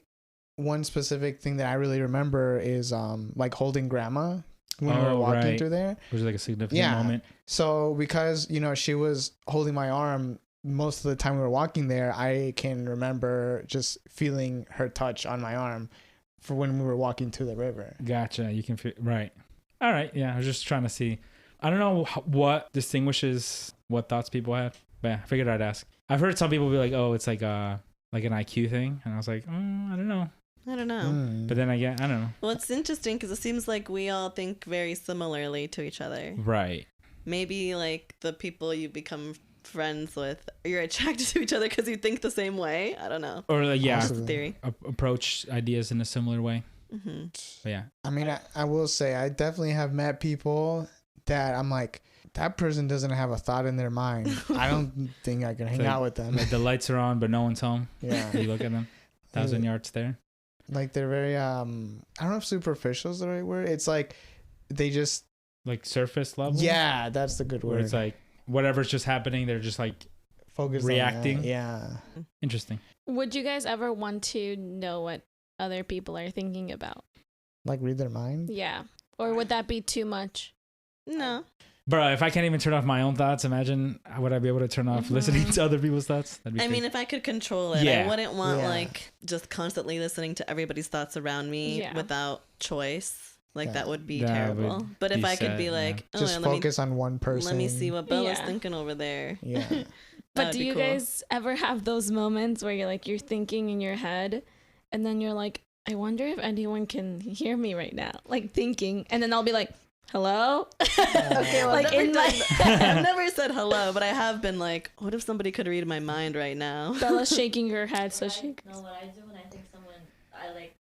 one specific thing that I really remember is like holding grandma when we were Oh, walking right. through there. Was it like a significant Yeah. moment? So because, she was holding my arm most of the time we were walking there, I can remember just feeling her touch on my arm for when we were walking to the river. Gotcha. You can feel right. All right. Yeah. I was just trying to see. I don't know what distinguishes what thoughts people have, but yeah, I figured I'd ask. I've heard some people be like, "Oh, it's like an IQ thing," and I was like, I don't know. I don't know. Mm. But then I don't know. Well, it's interesting because it seems like we all think very similarly to each other. Right. Maybe like the people you become friends with, you're attracted to each other because you think the same way. I don't know. Or like, yeah, Awesome. That's a theory. approach ideas in a similar way. Hmm. But yeah. I mean, I will say I definitely have met people that I'm like, that person doesn't have a thought in their mind. I don't think I can hang Like- out with them. Like the lights are on, but no one's home. Yeah. You look at them, 1,000 yards there. Like they're very, I don't know if superficial is the right word. It's like they just, Like surface level. yeah, that's the good Where word. it's like whatever's just happening, they're just like Focus reacting. on that. Yeah. interesting. Would you guys ever want to know what other people are thinking about? Like read their mind. Yeah. Or would that be too much? No. Bro, if I can't even turn off my own thoughts, imagine would I be able to turn off listening to other people's thoughts? That'd be I mean, crazy. if I could control it, Yeah. I wouldn't want Yeah. like just constantly listening to everybody's thoughts around me Yeah. without choice. Like Yeah. that would be That terrible. would But if be I could sad, be yeah. like, oh, Just let focus on one person. me see what Bella's Yeah. thinking over there. Yeah. That But would do be you cool. guys ever have those moments where you're thinking in your head and then you're like, I wonder if anyone can hear me right now, like thinking, and then I'll be like, Hello? Okay, well, Like, in my I've never said hello, but I have been like, what if somebody could read my mind right now? Bella's shaking her head, so she. No, what I do when I think someone, I like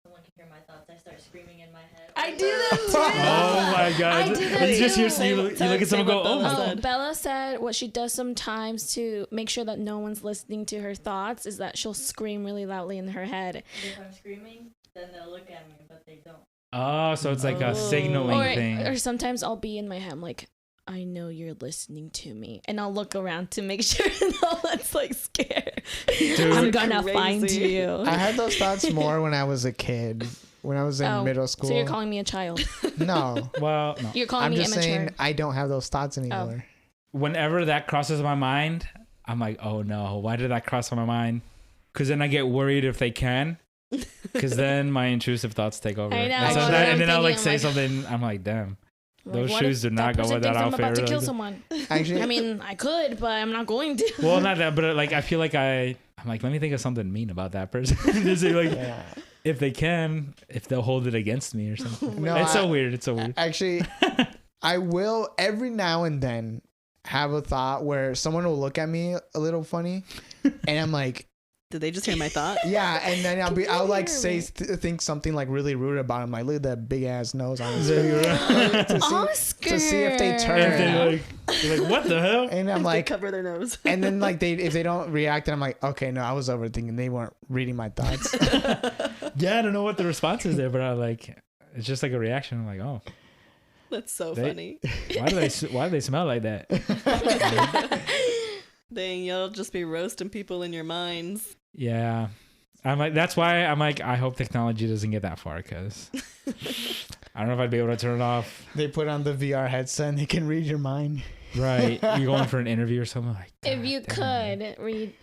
someone can hear my thoughts, I start screaming in my head. I do that too. Oh my god! I do that You just hear too. you look at someone go, Say what oh. Bella Oh, Bella said what she does sometimes to make sure that no one's listening to her thoughts is that she'll scream really loudly in her head. If I'm screaming, then they'll look at me, but they don't. Oh, so it's like a Oh. signaling thing. Or sometimes I'll be in my head, I'm like, I know you're listening to me. And I'll look around to make sure no one's like scared. Dude. I'm gonna Crazy. find you. I had those thoughts more when I was a kid. When I was in middle school. So you're calling me a child. No. Well, no. You're calling I'm me just immature. saying I don't have those thoughts anymore. Whenever that crosses my mind, I'm like, oh no, why did that cross my mind? Because then I get worried if they can. Because then my intrusive thoughts take over. I know, And, that's what and I'm then I'll like thinking, say I'm like- something. I'm like, damn. Like, Those what shoes if do not go person with that thinks I'm outfit. about to kill Like- someone. Actually, I mean, I could, but I'm not going to. Well, not that, but like I feel like I'm like, let me think of something mean about that person. Just like, yeah. if they can, if they'll hold it against me or something. No, It's so weird. It's so weird. Actually, I will every now and then have a thought where someone will look at me a little funny, and I'm like, Did they just hear my thought? yeah, and then I'll like hear say me? think something like really rude about him, like look at that big ass nose on his So face. you're- to see if they turn. And they're you're like, what the hell? And I'm They like, cover their nose. and then like if they don't react, then I'm like, okay, no, I was overthinking. They weren't reading my thoughts. Yeah, I don't know what the response is there, but I like, it's just like a reaction. I'm like, oh, That's so They- funny. why do they smell like that? Dang, you'll just be roasting people in your minds. Yeah. I'm like, that's why I'm like, I hope technology doesn't get that far because I don't know if I'd be able to turn it off. They put on the VR headset and they can read your mind. Right. You're going for an interview or something like that. If you could read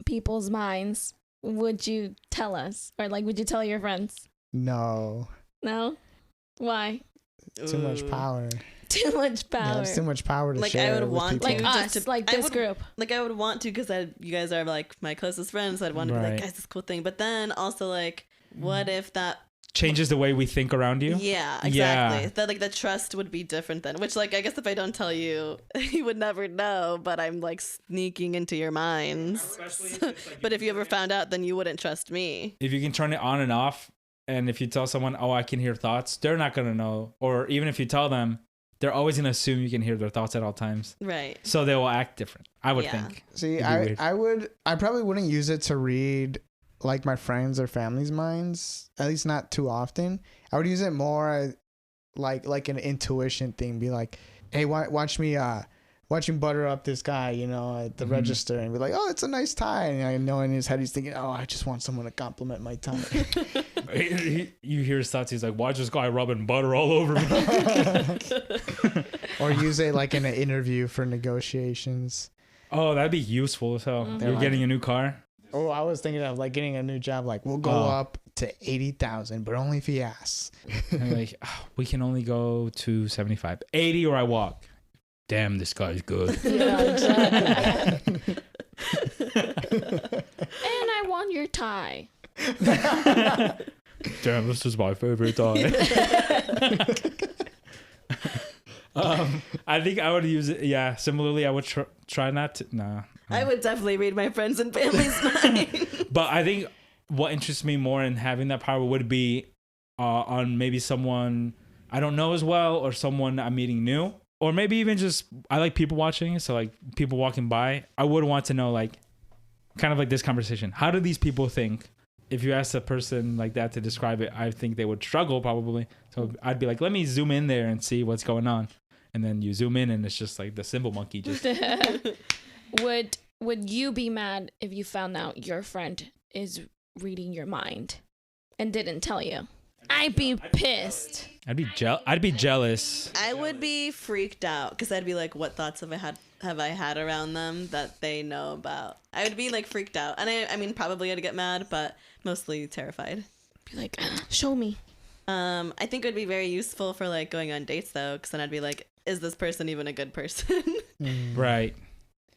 people's minds, would you tell us? Or like, would you tell your friends? No, No? Why? too much Ooh. power. Too much Yeah, power. it's too much power to Like, I share. would with want people. Like Just us, to- like I this would- group. Like, I would want to because you guys are like my closest friends. So I'd want to be Right. like, guys, this cool thing. But then also like, what if that? Changes the way we think around you. Yeah, exactly. Yeah. That like the trust would be different then. Which like I guess if I don't tell you, you would never know. But I'm like sneaking into your minds. But if you ever found out, then you wouldn't trust me. If you can turn it on and off, and if you tell someone, oh, I can hear thoughts, they're not going to know. Or even if you tell them, they're always going to assume you can hear their thoughts at all times. Right. So they will act different, I would Yeah. think. See, It'd be weird. I probably wouldn't use it to read like my friends or family's minds, at least not too often. I would use it more like an intuition thing. Be like, hey, watch me butter up this guy, at the Mhm. register, and be like, oh, it's a nice tie. And I know in his head he's thinking, oh, I just want someone to compliment my tie. You hear his thoughts. He's like, why is this guy rubbing butter all over me? Or use it like in an interview for negotiations. Oh, that'd be useful as hell. Mhm. You're getting a new car. Oh, I was thinking of like getting a new job. Like we'll go Oh. up to 80,000, but only if he asks. And you're like, oh, we can only go to 75. 80 or I walk. Damn, this guy's good. Yeah, exactly. And I want your tie. Damn, this is my favorite tie. I think I would use it. Yeah, similarly, I would try not to. Nah. I would definitely read my friends and family's mind. But I think what interests me more in having that power would be on maybe someone I don't know as well, or someone I'm meeting new, or maybe even just I like people watching. So like people walking by, I would want to know like kind of like this conversation. How do these people think? If you ask a person like that to describe it, I think they would struggle probably. So I'd be like, let me zoom in there and see what's going on. And then you zoom in and it's just like the symbol monkey just Would you be mad if you found out your friend is reading your mind and didn't tell you? I'd be pissed. I'd be jealous. I would be freaked out because I'd be like, what thoughts have I had around them that they know about? I would be like freaked out. And I mean, probably I'd get mad, but mostly terrified. Be like, show me. I think it would be very useful for like going on dates though, because then I'd be like, is this person even a good person? Right.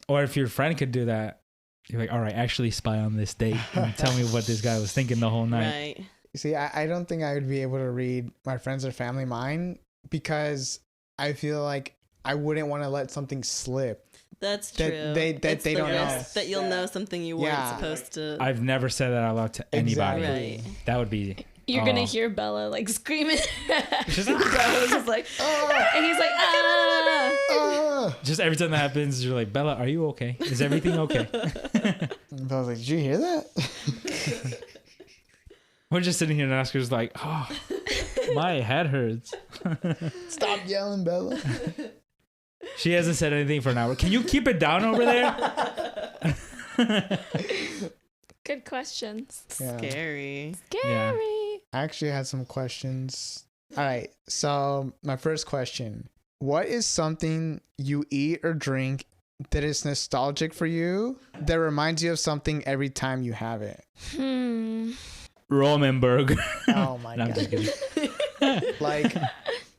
Or if your friend could do that, you're like, all right, actually spy on this date and tell me what this guy was thinking the whole night. Right. See, I don't think I would be able to read my friends or family mind because I feel like I wouldn't want to let something slip. That's That true. they It's the don't know. risk that you'll know something you weren't Yeah. supposed to. I've never said that out loud to anybody. Right. That would be. You're gonna hear Bella like screaming. Just, I was just like, And he's like, ah. just every time that happens, you're like, Bella, are you okay? Is everything okay? And I was like, did you hear that? We're just sitting here and Oscar's like, oh, my head hurts. Stop yelling, Bella. She hasn't said anything for an hour. Can you keep it down over there? Good questions. Yeah. scary. Scary. I actually had some questions. All right. So my first question: what is something you eat or drink that is nostalgic for you that reminds you of something every time you have it? Roman burger. Oh my No, I'm just god! kidding. Like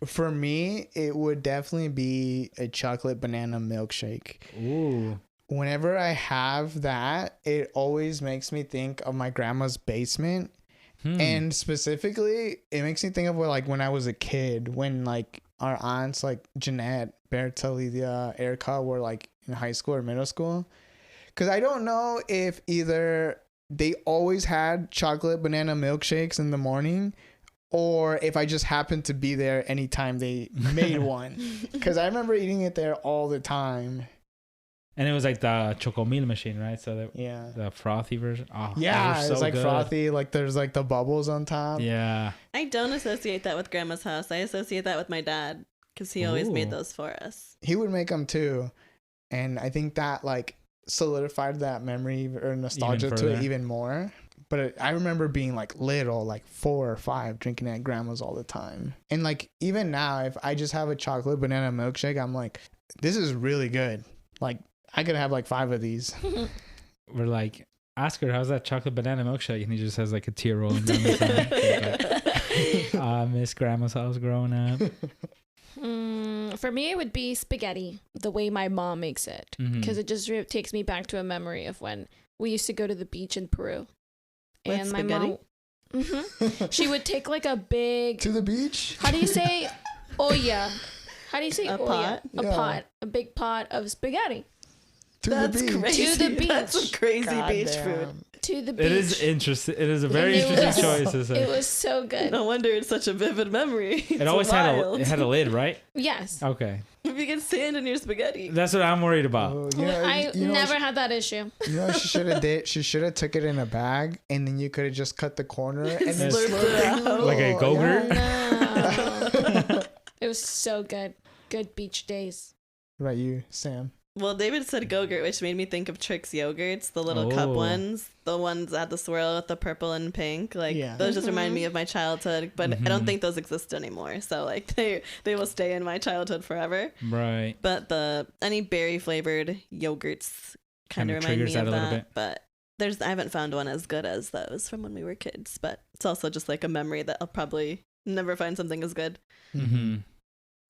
for me, it would definitely be a chocolate banana milkshake. Ooh. Whenever I have that, it always makes me think of my grandma's basement. And specifically, it makes me think of when I was a kid, when like our aunts like Jeanette, Berta, Lydia, Erica were like in high school or middle school. Because I don't know if either they always had chocolate banana milkshakes in the morning, or if I just happened to be there anytime they made one. Because I remember eating it there all the time. And it was like the Chocomil machine, right? So Yeah. the frothy version. Oh, Yeah, those were it's so like good. frothy. Like there's like the bubbles on top. Yeah. I don't associate that with grandma's house. I associate that with my dad because he always made Ooh. those for us. He would make them too. And I think that like solidified that memory or nostalgia to it further. even more. But I remember being like little, like 4 or 5, drinking at grandma's all the time. And like even now, if I just have a chocolate banana milkshake, I'm like, this is really good. Like I could have like 5 of these. We're like, Oscar, how's that chocolate banana milkshake? And he just has like a tear rolling down his eye. I miss grandma's house growing up. For me, it would be spaghetti, the way my mom makes it. Mhm. Because it just takes me back to a memory of when we used to go to the beach in Peru. With and spaghetti? my mom, she would take like a big, To the beach? how do you say olla? How do you say A olla? pot? A Yeah. pot, a big pot of spaghetti. To That's the beach. crazy. To the beach. That's some crazy beach Goddamn. food. To the beach. It is interesting. It is a very And it interesting was- choice. Isn't It was so good. No wonder it's such a vivid memory. It always had a lid, right? Yes. Okay. If you get sand in your spaghetti. That's what I'm worried about. Oh, I you know never what had that issue. you know what she should have did? She should have took it in a bag, and then you could have just cut the corner and then Slurped slurped it out. Like a Go-Gurt? No. It was so good. Good beach days. What about you, Sam? Well, David said Go-Gurt, which made me think of Trix yogurts, the little cup Oh. ones, the ones that had the swirl with the purple and pink. Like Yeah. those just remind me of my childhood, but I don't Mhm. think those exist anymore. So like they will stay in my childhood forever. Right. But any berry flavored yogurts kind Kinda of remind triggers me of that a little that. bit. But I haven't found one as good as those from when we were kids. But it's also just like a memory that I'll probably never find something as good. Mm-hmm.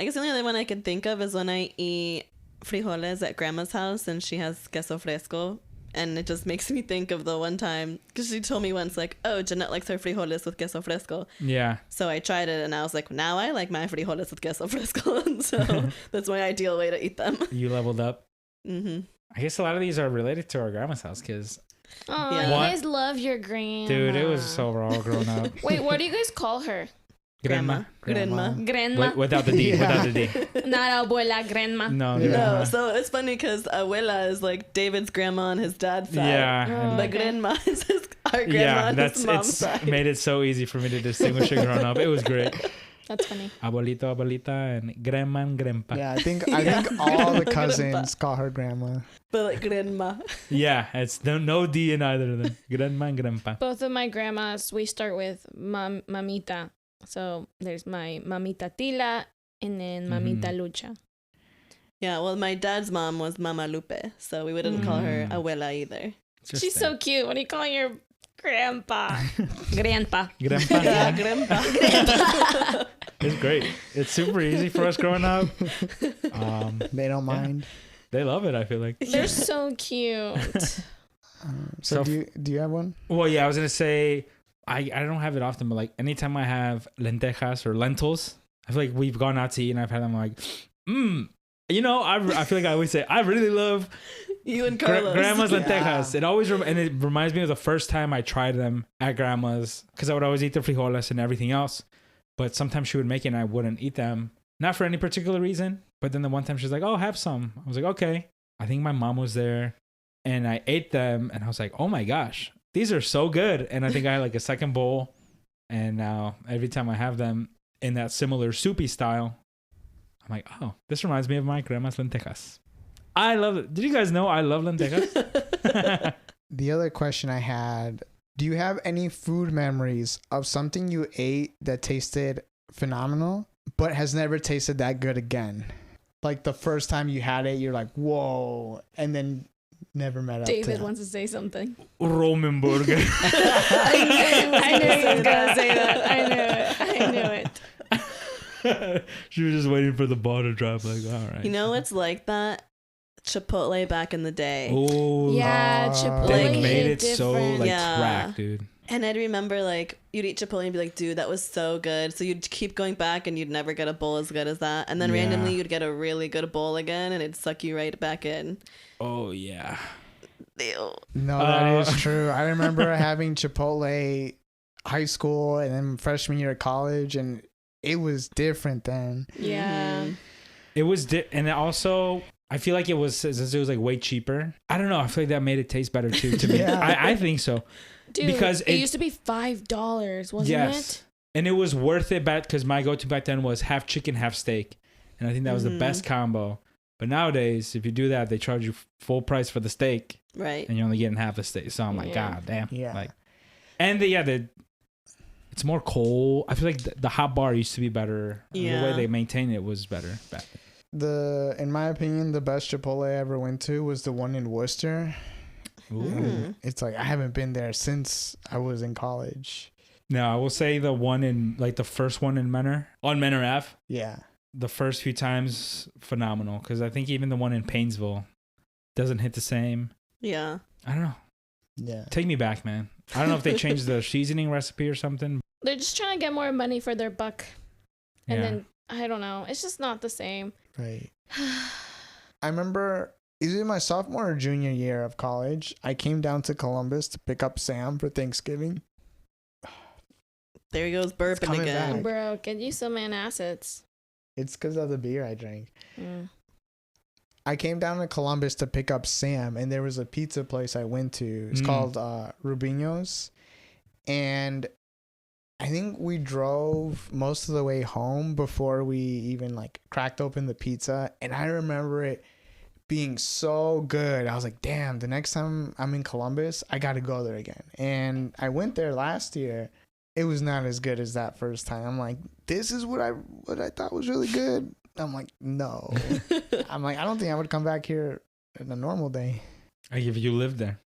I guess the only other one I can think of is when I eat frijoles at grandma's house and she has queso fresco. And it just makes me think of the one time, because she told me once, like, oh, Jeanette likes her frijoles with queso fresco. Yeah. So I tried it and I was like, now I like my frijoles with queso fresco. And so that's my ideal way to eat them. You leveled up. Mm-hmm. I guess a lot of these are related to our grandma's house because, Oh, Yeah. you What? guys love your grandma. dude, it was so raw growing up. Wait, what do you guys call her? Grandma. Grandma. Grandma. Without the D. Yeah. Without the D. Not abuela, grandma. No. Yeah. grandma. No, so it's funny because abuela is like David's grandma on his dad's side. Yeah. Oh, and- But okay. grandma is our grandma yeah, on that's his mom's it's side. made it so easy for me to distinguish it growing up. It was great. That's funny. Abuelito, abuelita, and grandma and grandpa. Yeah, I think Yeah. all the Grandpa. cousins call her grandma. But like grandma. Yeah, it's no D in either of them. Grandma and grandpa. Both of my grandmas, we start with mamita. So there's my mamita Tila and then mamita Lucha. Yeah, well, my dad's mom was Mama Lupe, so we wouldn't call her Mm. abuela either. She's so cute. What do you call your grandpa? Grandpa. Grandpa. Yeah, Yeah. grandpa. It's great. It's super easy for us growing up. They don't mind. They love it, I feel like. They're so cute. So So do you have one? Well, yeah, I was going to say, I don't have it often, but like anytime I have lentejas or lentils, I feel like we've gone out to eat and I've had them like, you know, I feel like I always say, I really love You and Carlos. grandma's lentejas. Yeah. It always, and it reminds me of the first time I tried them at grandma's, because I would always eat the frijoles and everything else. But sometimes she would make it and I wouldn't eat them. Not for any particular reason. But then the one time she's like, oh, have some. I was like, okay. I think my mom was there and I ate them and I was like, oh my gosh, these are so good. And I think I had like a second bowl. And now every time I have them in that similar soupy style, I'm like, oh, this reminds me of my grandma's lentejas. I love it. Did you guys know I love lentejas? The other question I had, do you have any food memories of something you ate that tasted phenomenal, but has never tasted that good again? Like the first time you had it, you're like, whoa, and then never met up to David that. wants to say something. Roman burger. I knew he was gonna say that. I knew it. She was just waiting for the ball to drop. Like, all right. You know what's like that? Chipotle back in the day. Oh, Yeah, Chipotle they made hit it so different. like Yeah. crack, dude. And I'd remember like you'd eat Chipotle and be like, dude, that was so good. So you'd keep going back and you'd never get a bowl as good as that. And then Yeah. randomly you'd get a really good bowl again and it'd suck you right back in. Oh yeah. Ew. No, that is true. I remember having Chipotle high school and then freshman year of college, and it was different then. Yeah. Mhm. It was, and it also, I feel like it was, since it was like way cheaper. I don't know. I feel like that made it taste better too. To me, Yeah. I think so. Dude, Because it it- used to be $5, wasn't Yes. it? And it was worth it back because my go-to back then was half chicken, half steak, and I think that was the Mhm. best combo. But nowadays, if you do that, they charge you full price for the steak, Right. and you're only getting half the steak. So I'm like, Yeah. God damn. Yeah. Like, and it's more cold. I feel like the hot bar used to be better. The Yeah. way they maintained it was better. In my opinion, the best Chipotle I ever went to was the one in Worcester. Ooh. Mm. It's like I haven't been there since I was in college. No, I will say the one in like the first one in Menor on Menor Ave. Yeah. The first few times phenomenal, because I think even the one in Painesville doesn't hit the same. Yeah. I don't know. Yeah. Take me back, man. I don't know if they changed the seasoning recipe or something. They're just trying to get more money for their buck. And Yeah. then, I don't know. It's just not the same. Right. I remember either my sophomore or junior year of college, I came down to Columbus to pick up Sam for Thanksgiving. There he goes burping coming again. back. Bro, get you some antacids. It's because of the beer I drank. Mm. I came down to Columbus to pick up Sam, and there was a pizza place I went to. It's Mm. called Rubino's. And I think we drove most of the way home before we even like cracked open the pizza. And I remember it being so good. I was like, damn, the next time I'm in Columbus, I got to go there again. And I went there last year. It was not as good as that first time. I'm like, this is what I thought was really good. I'm like, no. I'm like, I don't think I would come back here in a normal day. Like if you lived there.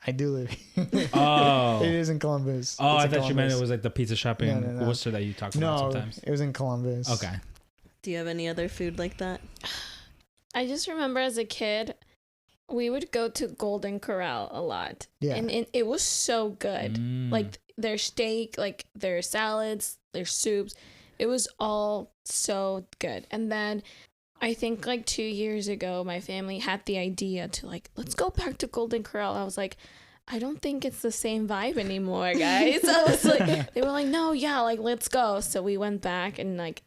I do live here. Oh. It is in Columbus. Oh, It's I in thought you meant Columbus. it was like the pizza shop in No. Worcester that you talked about No, sometimes. it was in Columbus. Okay. Do you have any other food like that? I just remember as a kid, we would go to Golden Corral a lot. Yeah. And it was so good. Mm. Like their steak, like their salads, their soups. It was all so good. And then I think like 2 years ago, my family had the idea to like, let's go back to Golden Corral. I was like, I don't think it's the same vibe anymore, guys. I was like, they were like, no, yeah, like let's go. So we went back and like,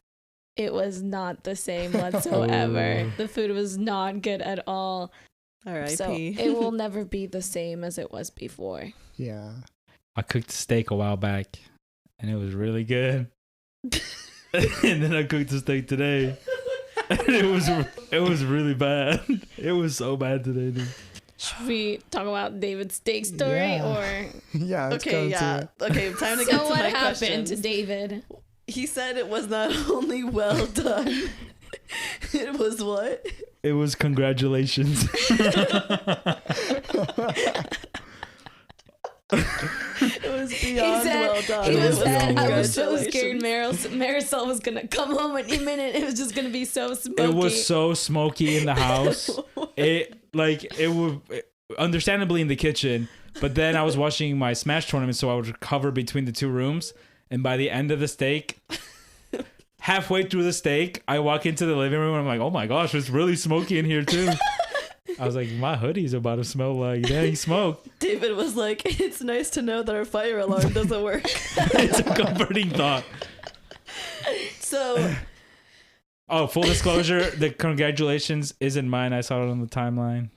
it was not the same whatsoever. Oh. The food was not good at all. R.I.P. So it will never be the same as it was before. Yeah. I cooked steak a while back and it was really good. And then I cooked the steak today. And it was really bad. It was so bad today, dude. Should we talk about David's steak story Yeah. Yeah. Let's Okay, go yeah. to Okay, time to so get to what my happened questions. to David? He said it was not only well done, it was what? It was congratulations. It was beyond well done. He It was was sad. beyond I was so Congratulations. scared Marisol was gonna come home any minute. It was just gonna be so smoky. It was so smoky in the house. Understandably in the kitchen, but then I was watching my Smash tournament, so I would cover between the two rooms, and by the end of the steak, halfway through the steak, I walk into the living room and I'm like, oh my gosh, it's really smoky in here too. I was like, my hoodie's about to smell like dang smoke. David was like, it's nice to know that our fire alarm doesn't work. It's a comforting thought. So, Oh, full disclosure, the congratulations isn't mine. I saw it on the timeline.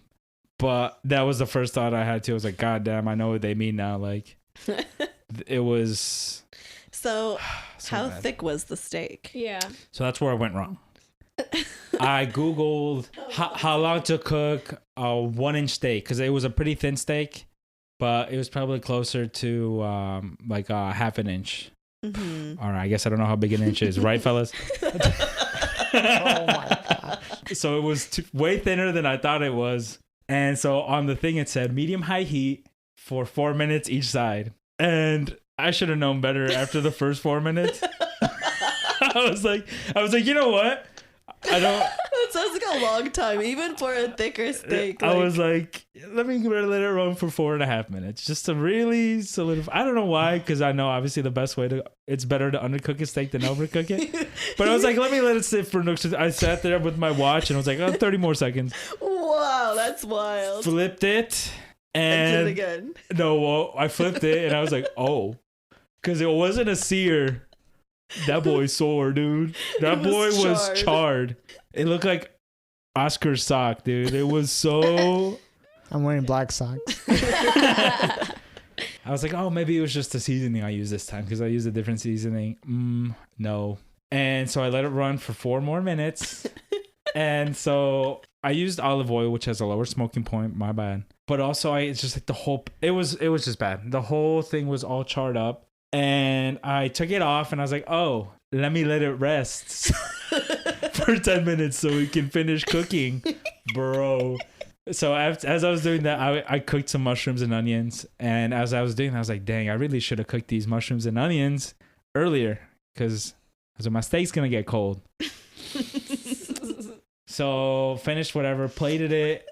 But that was the first thought I had too. I was like, God damn, I know what they mean now. Like, it was... so how bad. thick was the steak? Yeah. So that's where I went wrong. I Googled how long to cook a 1-inch steak because it was a pretty thin steak, but it was probably closer to like a half an inch. Mm-hmm. All right, I guess I don't know how big an inch is, right, fellas? Oh my god. So it was way thinner than I thought it was. And so on the thing it said medium high heat for 4 minutes each side. And I should have known better after the first 4 minutes. I was like, you know what? I don't. That sounds like a long time, even for a thicker steak. I was like, let me let it run for 4.5 minutes, just to really solidify. I don't know why, because I know obviously the best way it's better to undercook a steak than overcook it. But I was like, let me let it sit for. I sat there with my watch and I was like, 30 more seconds. Wow, that's wild. Flipped it And and did it again. no, well, I flipped it and I was like, oh, because it wasn't a sear. That boy's sore, dude. That boy was charred. It looked like Oscar's sock, dude. It was so... I'm wearing black socks. I was like, oh, maybe it was just the seasoning I used this time because I used a different seasoning. No. And so I let it run for 4 more minutes. And so I used olive oil, which has a lower smoking point. My bad. But also, it's just like it was just bad. The whole thing was all charred up. And I took it off and I was like, oh, let me let it rest for 10 minutes so we can finish cooking, bro. So as I was doing that, I cooked some mushrooms and onions. And as I was doing that, I was like, dang, I really should have cooked these mushrooms and onions earlier because my steak's going to get cold. So finished whatever, plated it.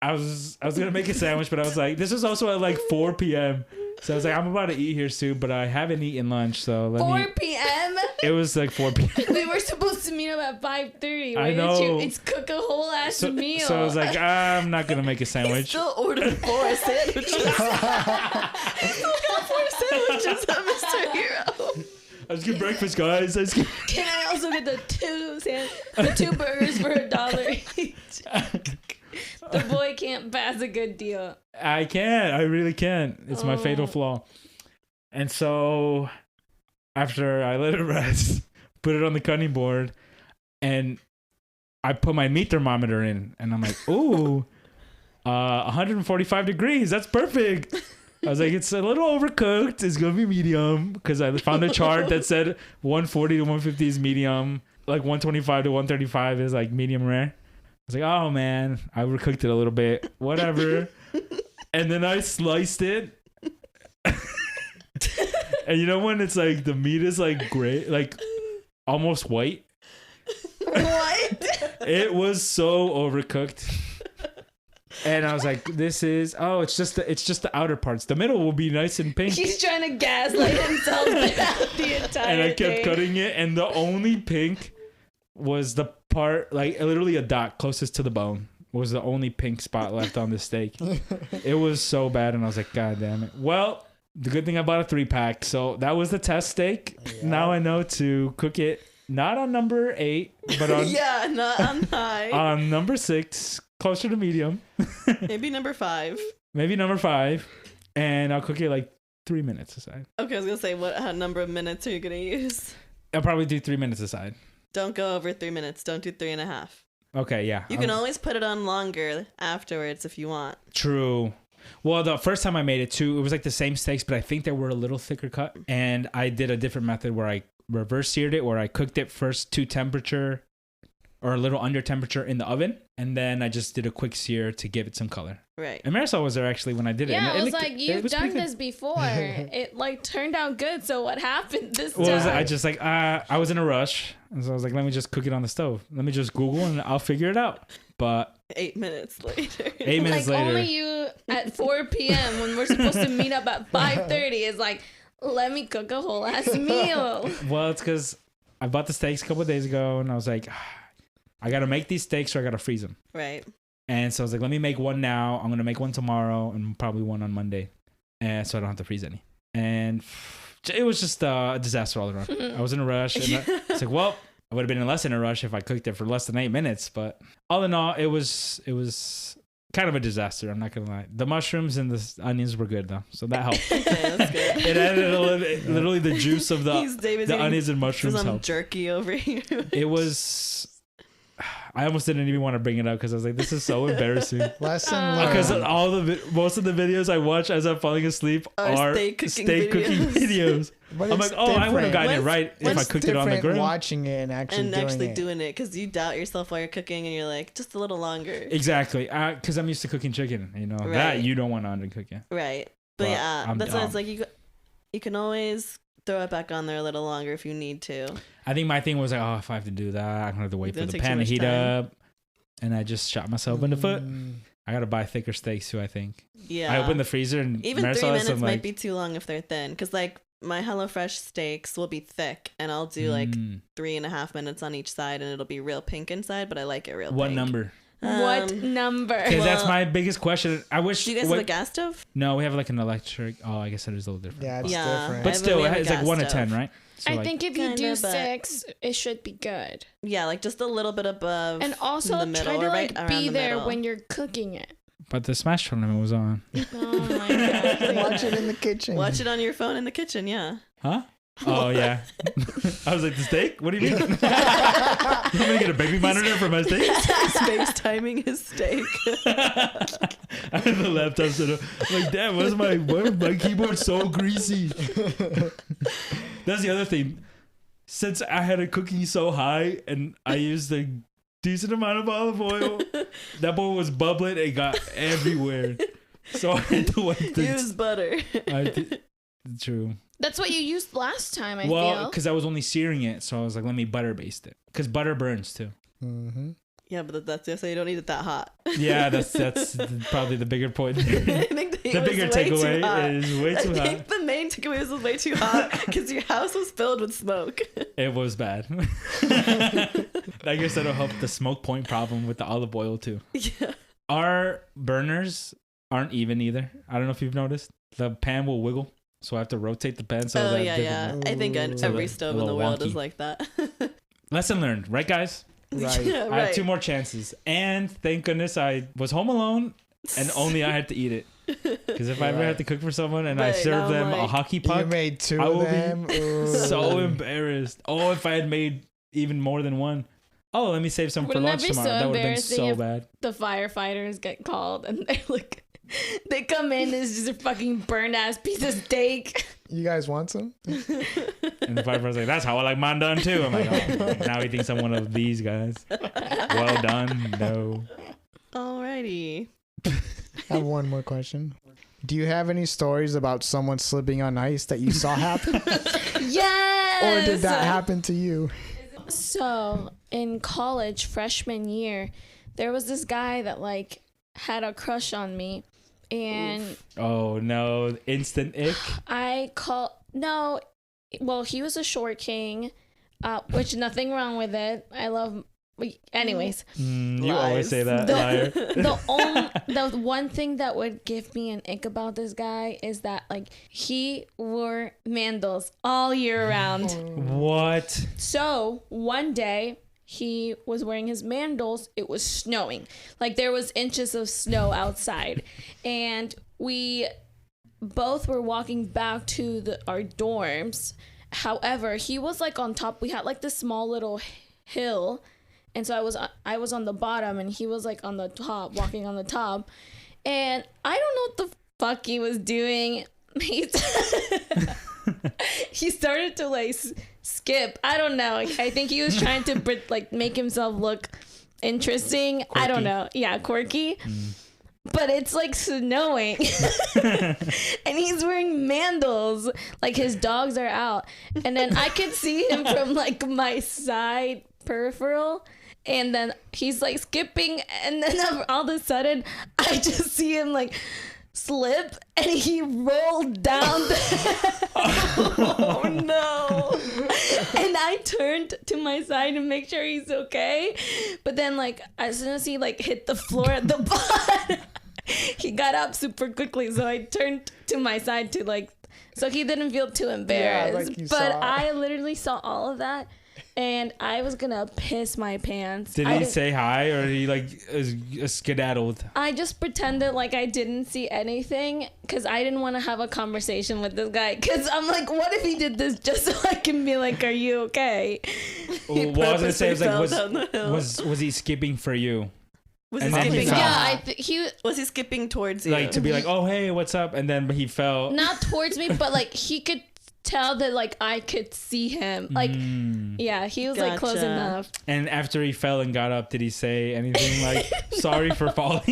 I was going to make a sandwich, but I was like, this was also at like 4 p.m. So I was like, I'm about to eat here soon, but I haven't eaten lunch, so let 4 me... p.m.? It was like 4 p.m. We were supposed to meet up at 5:30. I know. It's cook a whole ass meal. So I was like, I'm not going to make a He sandwich. still ordered 4 sandwiches. He still got 4 sandwiches at Mr. Hero. I just get breakfast, guys. Can I also get the two burgers for $1 each? The boy can't pass a good deal. I can't. I really can't. It's my fatal flaw. And so after I let it rest, put it on the cutting board, and I put my meat thermometer in, and I'm like, ooh, 145 degrees. That's perfect. I was like, it's a little overcooked. It's going to be medium because I found a chart that said 140 to 150 is medium. Like 125 to 135 is like medium rare. I was like, oh man, I overcooked it a little bit. Whatever. And then I sliced it. And you know when it's like the meat is like gray, like almost white? What? It was so overcooked. And I was like, it's just the outer parts. The middle will be nice and pink. He's trying to gaslight himself throughout the entire And I kept thing. cutting it, and the only pink was the part, like literally a dot closest to the bone was the only pink spot left on the steak. It was so bad, and I was like, God damn it. Well, the good thing I bought a 3-pack, so that was the test steak. Yeah. Now I know to cook it not on number 8, but on yeah, not on high. On number 6, closer to medium. Maybe number 5. Maybe number 5, and I'll cook it like 3 minutes aside. Okay, I was gonna say, what number of minutes are you gonna use? I'll probably do 3 minutes aside. Don't go over 3 minutes. Don't do 3.5. Okay, yeah. You can always put it on longer afterwards if you want. True. Well, the first time I made it too, it was like the same steaks, but I think they were a little thicker cut. And I did a different method where I reverse seared it, where I cooked it first to temperature or a little under temperature in the oven. And then I just did a quick sear to give it some color. Right. And Marisol was there actually when I did it. Yeah, And I was looked- like, it you've was done pretty good. this before. It like turned out good. So what happened this Well, time? I just like, I was in a rush. And so I was like, let me just cook it on the stove. Let me just Google and I'll figure it out. But 8 minutes later. 8 minutes like later. only you at 4 p.m. when we're supposed to meet up at 5:30 is like, let me cook a whole ass meal. Well, it's because I bought the steaks a couple of days ago, and I was like, I gotta make these steaks, or I gotta freeze them. Right. And so I was like, let me make one now. I'm gonna make one tomorrow, and probably one on Monday, and so I don't have to freeze any. And it was just a disaster all around. I was in a rush, and it's like, well, I would have been in less in a rush if I cooked it for less than 8 minutes. But all in all, it was kind of a disaster. I'm not gonna lie. The mushrooms and the onions were good though, so that helped. Okay, that's good. It added literally the juice of the onions and mushrooms some helped. jerky over here. It was. I almost didn't even want to bring it up because I was like, "This is so embarrassing." Lesson Because learned. most of the videos I watch as I'm falling asleep are steak cooking videos. But I'm it's like, oh, I would have gotten it What's- right if I what's cooked it on the different grill. watching it and actually doing it. because you doubt yourself while you're cooking and you're like, just a little longer. Exactly, because I'm used to cooking chicken. You know that Right. you don't want to undercook it. Right. But But yeah, I'm that's why dumb. it's like you can always throw it back on there a little longer if you need to. I think my thing was like, oh, if I have to do that, I'm gonna have to wait for Don't the take too pan to much heat time. up, and I just shot myself in the foot. Mm. I gotta buy thicker steaks too. I think. Yeah. I opened the freezer and Even Marisol 3 had minutes some, might like, be too long if they're thin. Because like my HelloFresh steaks will be thick, and I'll do like 3.5 minutes on each side, and it'll be real pink inside. But I like it real. What pink. number? What number? Because that's Well, my biggest question. I wish. Do you guys have a gas stove? No, we have like an electric. Oh, I guess that is a little different. Yeah, it's Yeah. different. But still, we have a it's like gas 1 to stove. 10, right? So I like, think if you do Kinda, but- 6, it should be good. Yeah, like just a little bit above. And also the middle, try to or like right around be the there middle. when you're cooking it. but the Smash tournament was on. Oh my god. Watch it in the kitchen. Watch it on your phone in the kitchen. Yeah. Huh? Oh yeah. I was like, the steak? What do you mean? You want me to get a baby monitor for my steak? Space timing his steak. I had the laptop set up. I'm like, damn, why is my keyboard so greasy? That's the other thing. Since I had it cooking so high and I used a decent amount of olive oil, that bowl was bubbling. It got everywhere. So I had to wipe Use butter. True. That's what you used last time, I Well, feel. because I was only searing it, so I was like, let me butter baste it. Because butter burns too. Mm-hmm. Yeah, but that's just so you don't eat it that hot. Yeah, that's probably the bigger point. I think the The bigger takeaway is way too I hot. think the main takeaway was way too hot because your house was filled with smoke. It was bad. I guess that'll help the smoke point problem with the olive oil too. Yeah. Our burners aren't even either. I don't know if you've noticed. The pan will wiggle, so I have to rotate the pan. So Oh that yeah, different- yeah. I think Ooh. every So stove a in the little world is wonky. like that. Lesson learned, right, guys? Right. Yeah, I had right. 2 more chances, and thank goodness I was home alone, and only I had to eat it. Because if I ever Right. had to cook for someone and I Right, served now them I'm a like- hockey You puck, made 2 I will of be them. Ooh. so embarrassed. Oh, if I had made even more than one. Oh, let me save some Wouldn't for that lunch be so tomorrow. That would have been embarrassing so if- bad. The firefighters get called and they're like, they come in, it's just a fucking burned ass piece of steak. You guys want some? And the firefighter's like, that's how I like mine done too. I'm like, oh, now he thinks I'm one of these guys. Well done. No. Alrighty. I have one more question. Do you have any stories about someone slipping on ice that you saw happen? Yes! Or did that happen to you? So in college, freshman year, there was this guy that like had a crush on me, and Oh no. Instant ick. well, he was a short king, which nothing wrong with it. I love. Anyways, You always say that, The- liar. the one thing that would give me an ick about this guy is that like he wore mandles all year round. What? So one day he was wearing his mandals. It was snowing. Like there was inches of snow outside. And we both were walking back to our dorms. However, he was like on top. We had like this small little hill. And so I was on the bottom and he was like on the top, walking on the top. And I don't know what the fuck he was doing. He started to like skip. I don't know. I think he was trying to like make himself look interesting. I don't Quirky. know. Yeah, quirky. But it's like snowing. And he's wearing mandals. Like his dogs are out. And then I could see him from like my side peripheral. And then he's like skipping. And then all of a sudden, I just see him like slip. And he rolled down. Oh no. And I turned to my side to make sure he's okay. But then, like, as soon as he, like, hit the floor at the bottom, he got up super quickly. So I turned to my side to, like, so he didn't feel too embarrassed. like you but saw. I literally saw all of that. And I was gonna piss my pants. Did he say hi or he like skedaddled? I just pretended like I didn't see anything because I didn't want to have a conversation with this guy. Because I'm like, what if he did this just so I can be like, are you okay? What I was gonna say was purposely fell down the like, hill. was he skipping for you? Was And he then he skipping? fell. Yeah, he Was he skipping towards you? Like to be like, oh hey, what's up? And then he fell. not towards me, but like he could tell that like I could see him. Like, yeah, he was like close Gotcha. enough. And after he fell and got up, did he say anything like sorry for falling?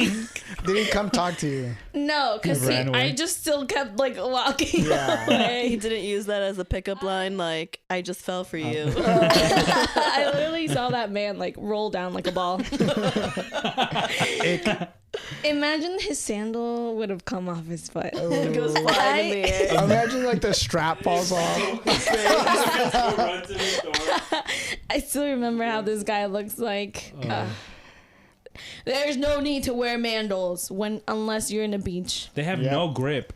Did he come talk to you? No, because He ran away. I just still kept like walking Yeah. He away. didn't use that as a pickup line. Like, I just fell for you. I literally saw that man like roll down like a ball. Imagine his sandal would have come off his foot. It goes flying in the air. Imagine like the strap falls off. I still remember how this guy looks like. There's no need to wear mandles unless you're in a beach. They have Yep. no grip.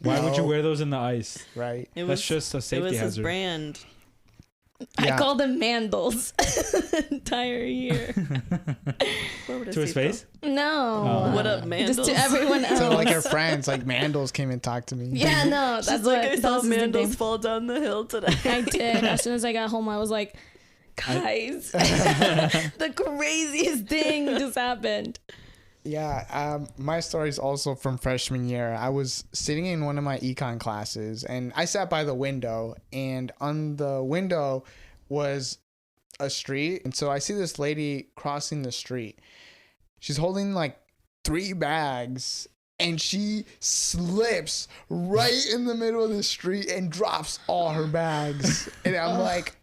Why would you No. wear those in the ice? Right. It That's just a It safety was his hazard. brand. Yeah. I called them mandles the entire year. Where would I To his see face? No. Oh. What up, man? Just to everyone else. So like her friends, like Mandles came and talked to me. Yeah, no, She's that's like, what I that saw was his Mandles nickname. fall down the hill today. I did. As soon as I got home, I was like, guys, the craziest thing just happened. Yeah, my story is also from freshman year. I was sitting in one of my econ classes, and I sat by the window, and on the window was a street. And so I see this lady crossing the street. She's holding like 3 bags, and she slips right in the middle of the street and drops all her bags. And I'm like,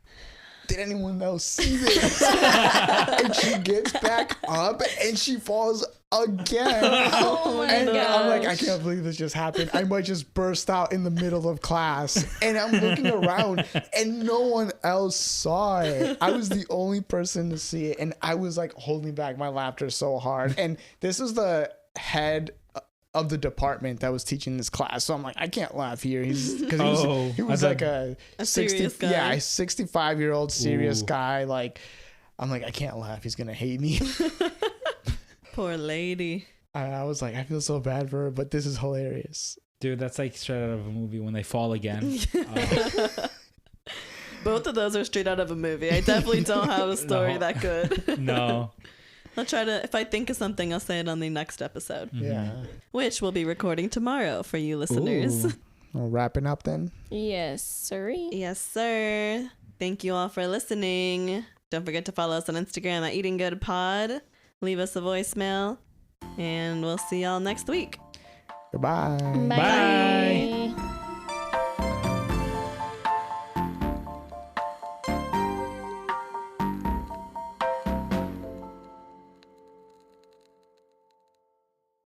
did anyone else see this? And she gets back up and she falls again. Oh my And I'm like, I gosh. can't believe this just happened. I might just burst out in the middle of class. And I'm looking around and no one else saw it. I was the only person to see it. And I was like holding back my laughter so hard. And this was the head of the department that was teaching this class. So I'm like, I can't laugh here. Because he was I like thought- a serious guy. Yeah, a 65-year-old serious Ooh. guy. Like, I'm like, I can't laugh. He's going to hate me. Poor lady. I was like, I feel so bad for her, but this is hilarious. Dude, that's like straight out of a movie when they fall again. Both of those are straight out of a movie. I definitely don't have a story No. that good. No. I'll try to, if I think of something, I'll say it on the next episode, Yeah. which we'll be recording tomorrow for you listeners. Ooh. Well, wrapping up then. Yes, sorry. Yes, sir. Thank you all for listening. Don't forget to follow us on Instagram at Eating Good Pod. Leave us a voicemail, and we'll see y'all next week. Goodbye. Bye. Bye.